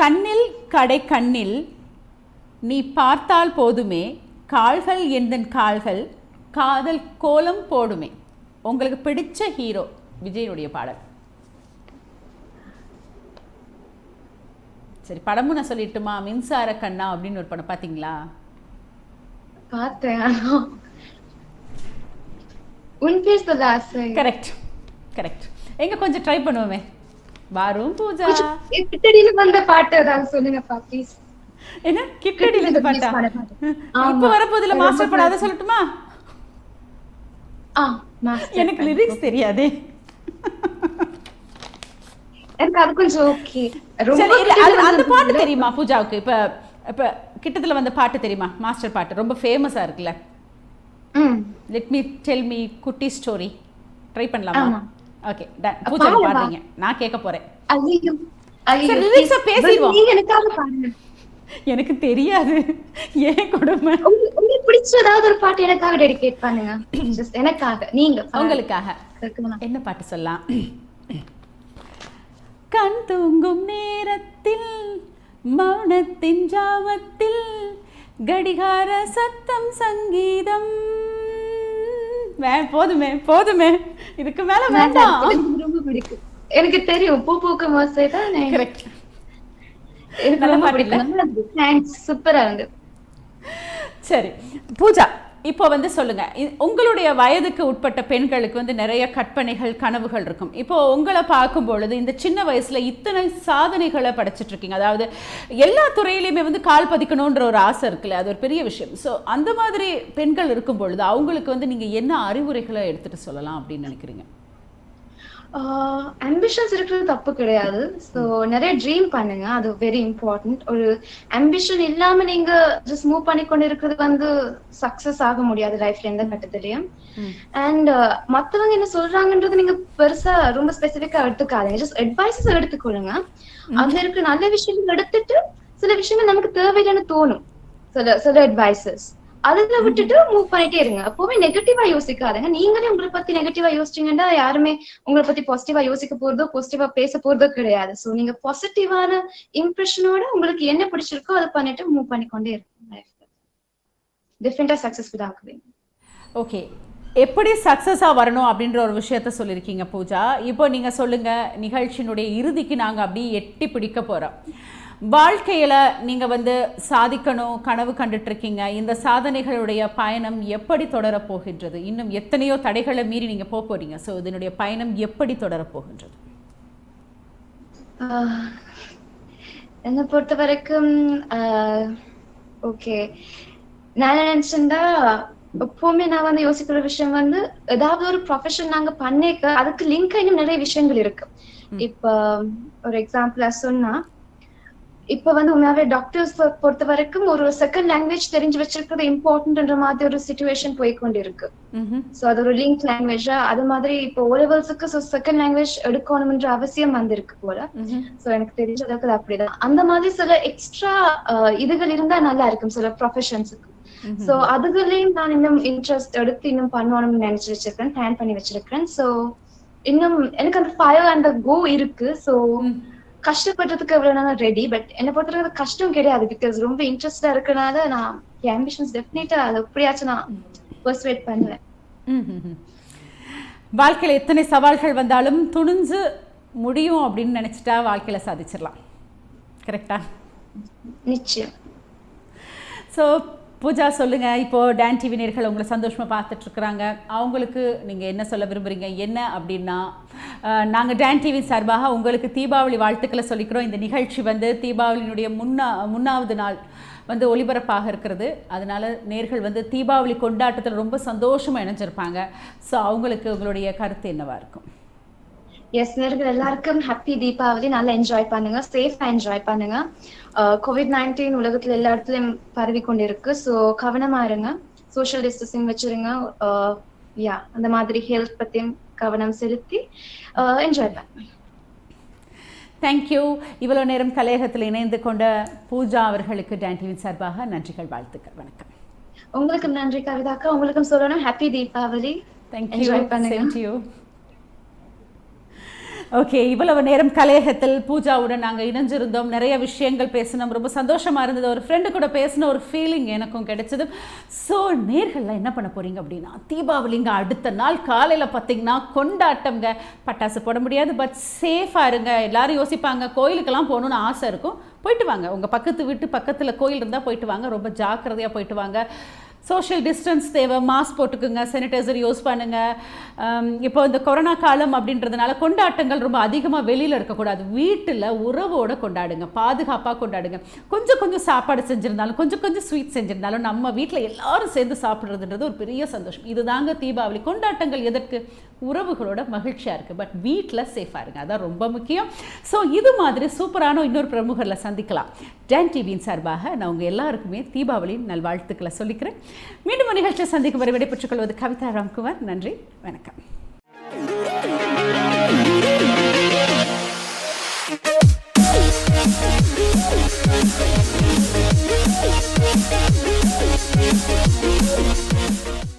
கண்ணில் கடை கண்ணில் நீ பார்த்தால் போதுமே, கால்கள் எந்தன் கால்கள் காதல் கோலம் போடுமே. உங்களுக்கு பிடிச்ச ஹீரோ விஜயனுடைய பாடல். சரி, படமும் நான் சொல்லிட்டுமா? மின்சார கண்ணா அப்படின்னு ஒரு படம் பார்த்தீங்களா? பார்த்தேன். உன் பேர் சொல்ல ஆசை. Correct correct. எங்க கொஞ்சம் ட்ரை பண்ணுவோமே. வாரும் பூஜா, கிட்டடியில வந்த பாட்டு ஏதாவது சொல்லுங்கப்பா ப்ளீஸ். என்ன கிட்டடியில இந்த பாட்டா? இப்ப வரப்போதுல மாஸ்டர் படம், அதை சொல்லட்டுமா? எனக்கு லிரிக்ஸ் தெரியாதே. எனக்கு அது கொஞ்சம் ஓகே. சரி, ரொம்ப இல்ல கிட்டத்தட்ட அந்த பாட்டு வந்து தெரியுமா பூஜாவுக்கு? இப்ப இப்ப கிட்டத்துல வந்த பாட்டு தெரியுமா? மாஸ்டர் பாட்டு ரொம்ப ஃபேமஸா இருக்குல்ல. ம். லெட் மீ டெல் மீ குட்டி ஸ்டோரி. ட்ரை பண்ணலாமா? ஆமா. Okay done. பூஜா பாடவா? பாடுறீங்க, நான் கேட்க போறேன். ஐயோ! சரி, ஐயோ! ப்ளீஸ். லிரிக்ஸை பேசிடுவோம். நீங்க எனக்காக பாடுங்க. எனக்கு தெரியாது, ஏன் கொடுமை. உங்களுக்கு பிடிச்ச ஏதாவது ஒரு பாட்டு எனக்காக டெடிகேட் பண்ணுங்க. ஜஸ்ட் எனக்காக. நீங்க பாடுங்க. உங்களுக்காக கேட்கணுமா? என்ன பாட்டு சொல்லலாம்? கண் தூங்கும் நேரத்தில் மௌனத்தின் ஜாமத்தில் கடிகார சத்தம் சங்கீதம். போதுமே போதுமே, இதுக்கு மேல வேண்டாம். எனக்கு ரொம்ப பிடிக்கும். எனக்கு தெரியும். பூ பூக்கும் ஓசை தான் கரெக்ட். எனக்கு நல்ல ரொம்ப பாட்டு இல்ல? பிடிக்கும். நல்லா இருந்தது. தேங்க்ஸ். சூப்பரா இருந்தது. சரி பூஜா, இப்போ வந்து சொல்லுங்க, உங்களுடைய வயதுக்கு உட்பட்ட பெண்களுக்கு வந்து நிறைய கற்பனைகள் கனவுகள் இருக்கும். இப்போ உங்களை பார்க்கும் பொழுது இந்த சின்ன வயசுல இத்தனை சாதனைகளை படைச்சிட்டு இருக்கீங்க. அதாவது எல்லா துறையிலையுமே வந்து கால் பதிக்கணுன்ற ஒரு ஆசை இருக்குல்ல, அது ஒரு பெரிய விஷயம். ஸோ அந்த மாதிரி பெண்கள் இருக்கும் பொழுது அவங்களுக்கு வந்து நீங்க என்ன அறிவுரைகளை எடுத்துட்டு சொல்லலாம் அப்படின்னு நினைக்கிறீங்க? ஆம்பிஷன்ஸ் இருக்கிறது தப்பு கிடையாது. ஸோ நிறைய ட்ரீம் பண்ணுங்க. அது வெரி இம்பார்ட்டன்ட். ஒரு ஆம்பிஷன் இல்லாம நீங்க ஜஸ்ட் மூவ் பண்ணி கொண்டு இருக்கிறது வந்து சக்சஸ் ஆக முடியாது லைஃப்ல எந்த கட்டத்திலயும். அண்ட் மத்தவங்க என்ன சொல்றாங்கன்றது நீங்க பெருசா ரொம்ப ஸ்பெசிஃபிக்கா எடுத்துக்காதீங்க. ஜஸ்ட் அட்வைசஸ் எடுத்துக்கொள்ளுங்க. அதுல இருக்கிற நல்ல விஷயங்கள் எடுத்துட்டு சில விஷயங்கள் நமக்கு தேவையில்லைன்னு தோணும். சில சில அட்வைசஸ் அதுல விட்டுட்டு மூவ் பண்ணிட்டே இருங்க. எப்பவுமே நெகட்டிவா யோசிக்காதீங்க. நீங்களே உங்களை பத்தி நெகட்டிவா யோசிச்சீங்கன்னா யாருமே உங்களை பத்தி பாசிட்டிவா யோசிக்க போறதோ பாசிட்டிவா பேச போறதோ கிடையாது. சோ நீங்க பாசிட்டிவான இம்ப்ரெஷனோட உங்களுக்கு என்ன பிடிச்சிருக்கோ அதை பண்ணிட்டு மூவ் பண்ணிக்கொண்டே இருங்க. டிஃபரெண்டா சக்சஸ்ஃபுல் ஆகுவீங்க. ஓகே, எப்படி சக்ஸஸாக வரணும் அப்படின்ற ஒரு விஷயத்த சொல்லியிருக்கீங்க பூஜா. இப்போ நீங்கள் சொல்லுங்கள், நிகழ்ச்சியினுடைய இறுதிக்கு நாங்கள் அப்படியே எட்டி பிடிக்க போகிறோம். வாழ்க்கையில் நீங்கள் வந்து சாதிக்கணும் கனவு கண்டுட்ருக்கீங்க. இந்த சாதனைகளுடைய பயணம் எப்படி தொடரப்போகின்றது? இன்னும் எத்தனையோ தடைகளை மீறி நீங்கள் போக போகிறீங்க. ஸோ இதனுடைய பயணம் எப்படி தொடரப்போகின்றது? என்னை பொறுத்த வரைக்கும் ஓகே, நான் நினைச்சிருந்தா எப்பவுமே நான் வந்து யோசிக்கிற விஷயம் வந்து ஏதாவது ஒரு ப்ரொஃபஷன் நாங்க பண்ணிக்க அதுக்கு லிங்க் இன்னும் நிறைய விஷயங்கள் இருக்கு. இப்ப ஒரு எக்ஸாம்பிளா சொன்னா, இப்ப வந்து உண்மையாவே டாக்டர்ஸ் பொறுத்த வரைக்கும் ஒரு செகண்ட் லாங்குவேஜ் தெரிஞ்சு வச்சிருக்கிறது இம்பார்ட்டன்ட்ன்ற மாதிரி ஒரு சிச்சுவேஷன் போய்கொண்டு இருக்கு. சோ அது ஒரு லிங்க் லாங்குவேஜா அது மாதிரி இப்போ ஓ லெவல்ஸுக்கு செகண்ட் லாங்குவேஜ் எடுக்கணும்ன்ற அவசியம் வந்திருக்கு போல. சோ எனக்கு தெரிஞ்ச அளவுக்கு அப்படிதான். அந்த மாதிரி சில எக்ஸ்ட்ரா இதுகள் இருந்தா நல்லா இருக்கும் சில ப்ரொஃபஷன்ஸுக்கு. சோ அதுகளையும் நான் இன்னும் இன்ட்ரெஸ்ட் எடுத்து இன்னும் பண்ணணும்னு நினைச்சு வச்சிருக்கேன், பிளான் பண்ணி வச்சிருக்கேன். சோ இன்னும் எனக்கு அந்த ஃபயர் அந்த கோ இருக்கு. சோ கஷ்டப்படுறதுக்கு எவ்வளவு நாள் ரெடி. பட் என்ன பொறுத்தவரைக்கும் கஷ்டம் கிடையாது. பிகாஸ் ரொம்ப இன்ட்ரெஸ்டா இருக்கனால நான் ஆம்பிஷன்ஸ் டெஃபினட்டா அதை எப்படியாச்சும் நான் பர்சுவேட் பண்ணுவேன். வாழ்க்கையில எத்தனை சவால்கள் வந்தாலும் துணிஞ்சு முடியும் அப்படின்னு நினைச்சிட்டா வாழ்க்கையில சாதிச்சிடலாம். கரெக்டா? நிச்சயம். ஸோ பூஜா சொல்லுங்க, இப்போ டான் டிவி நேயர்கள் உங்களை சந்தோஷமா பார்த்துட்டு இருக்கிறாங்க. அவங்களுக்கு நீங்க என்ன சொல்ல விரும்புறீங்க? என்ன அப்படின்னா, நாங்கள் டான் டிவி சார்பாக உங்களுக்கு தீபாவளி வாழ்த்துக்களை சொல்லிக்கிறோம். இந்த நிகழ்ச்சி வந்து தீபாவளியினுடைய முன்னாவது நாள் வந்து ஒளிபரப்பாக இருக்கிறது. அதனால நேயர்கள் வந்து தீபாவளி கொண்டாட்டத்தில் ரொம்ப சந்தோஷமா இணைஞ்சிருப்பாங்க. ஸோ அவங்களுக்கு உங்களுடைய கருத்து என்னவா இருக்கும்? எஸ், நேயர்கள் எல்லாருக்கும் ஹாப்பி தீபாவளி. நல்லா என்ஜாய் பண்ணுங்க, சேஃபா என்ஜாய் பண்ணுங்க. COVID-19 உலகத்துல எல்லா இடத்துலயும் பரவி கொண்டிருக்கு. ஸோ கவனமா இருங்க, சோஷியல் டிஸ்டன்சிங் வச்சிருங்க. அந்த மாதிரி ஹெல்த் பத்தியும் கவனம் செலுத்தி என்ஜாய் பண்ணுங்க. தேங்க்யூ. இவ்வளோ நேரம் கலையகத்தில் இணைந்து கொண்ட பூஜா அவர்களுக்கு டான் டிவி சார்பாக நன்றிகள், வாழ்த்துக்கள். வணக்கம். உங்களுக்கும் நன்றி கவிதாக்கா. உங்களுக்கும் சொல்லணும் ஹாப்பி தீபாவளி. தேங்க்யூ. என்ஜாய் பண்ணுங்க. ஓகே, இவ்வளவு நேரம் கலையகத்தில் பூஜாவுடன் நாங்கள் இணைஞ்சிருந்தோம். நிறைய விஷயங்கள் பேசினோம், ரொம்ப சந்தோஷமாக இருந்தது. ஒரு ஃப்ரெண்டு கூட பேசின ஒரு ஃபீலிங் எனக்கும் கிடைச்சது. ஸோ நேர்கள்லாம் என்ன பண்ண போகிறீங்க அப்படின்னா, தீபாவளிங்க அடுத்த நாள் காலையில் பார்த்தீங்கன்னா கொண்டாட்டம்ங்க. பட்டாசு போட முடியாது, பட் சேஃபாக இருங்க. எல்லாரும் யோசிப்பாங்க கோயிலுக்கெல்லாம் போகணுன்னு ஆசை இருக்கும், போயிட்டு வாங்க. உங்கள் பக்கத்து வீட்டு பக்கத்தில் கோயில் இருந்தால் போயிட்டு வாங்க, ரொம்ப ஜாக்கிரதையாக போயிட்டு வாங்க. சோஷியல் டிஸ்டன்ஸ் தேவை, மாஸ்க் போட்டுக்குங்க, சானிடைசர் யூஸ் பண்ணுங்கள். இப்போ இந்த கொரோனா காலம் அப்படின்றதுனால கொண்டாட்டங்கள் ரொம்ப அதிகமாக வெளியில் இருக்கக்கூடாது. வீட்டில் உறவோடு கொண்டாடுங்க, பாதுகாப்பாக கொண்டாடுங்க. கொஞ்சம் கொஞ்சம் சாப்பாடு செஞ்சுருந்தாலும், கொஞ்சம் கொஞ்சம் ஸ்வீட் செஞ்சுருந்தாலும் நம்ம வீட்டில் எல்லாரும் சேர்ந்து சாப்பிட்றதுன்றது ஒரு பெரிய சந்தோஷம். இதுதாங்க தீபாவளி. கொண்டாட்டங்கள் எதற்கு? உறவுகளோட மகிழ்ச்சியாக இருக்குது. பட் வீட்டில் சேஃபாக இருங்க, அதான் ரொம்ப முக்கியம். ஸோ இது மாதிரி சூப்பரான இன்னொரு பிரமுகரில் சந்திக்கலாம். டான் டிவியின் சார்பாக நான் உங்கள் எல்லாருக்குமே தீபாவளியின் நல்வாழ்த்துக்களை சொல்லிக்கிறேன். மீண்டும் ஒரு நிகழ்ச்சியை சந்திக்கும் வரை விடைபெற்றுக் கொள்வது கவிதா ராம்குமார். நன்றி, வணக்கம். We'll be right back.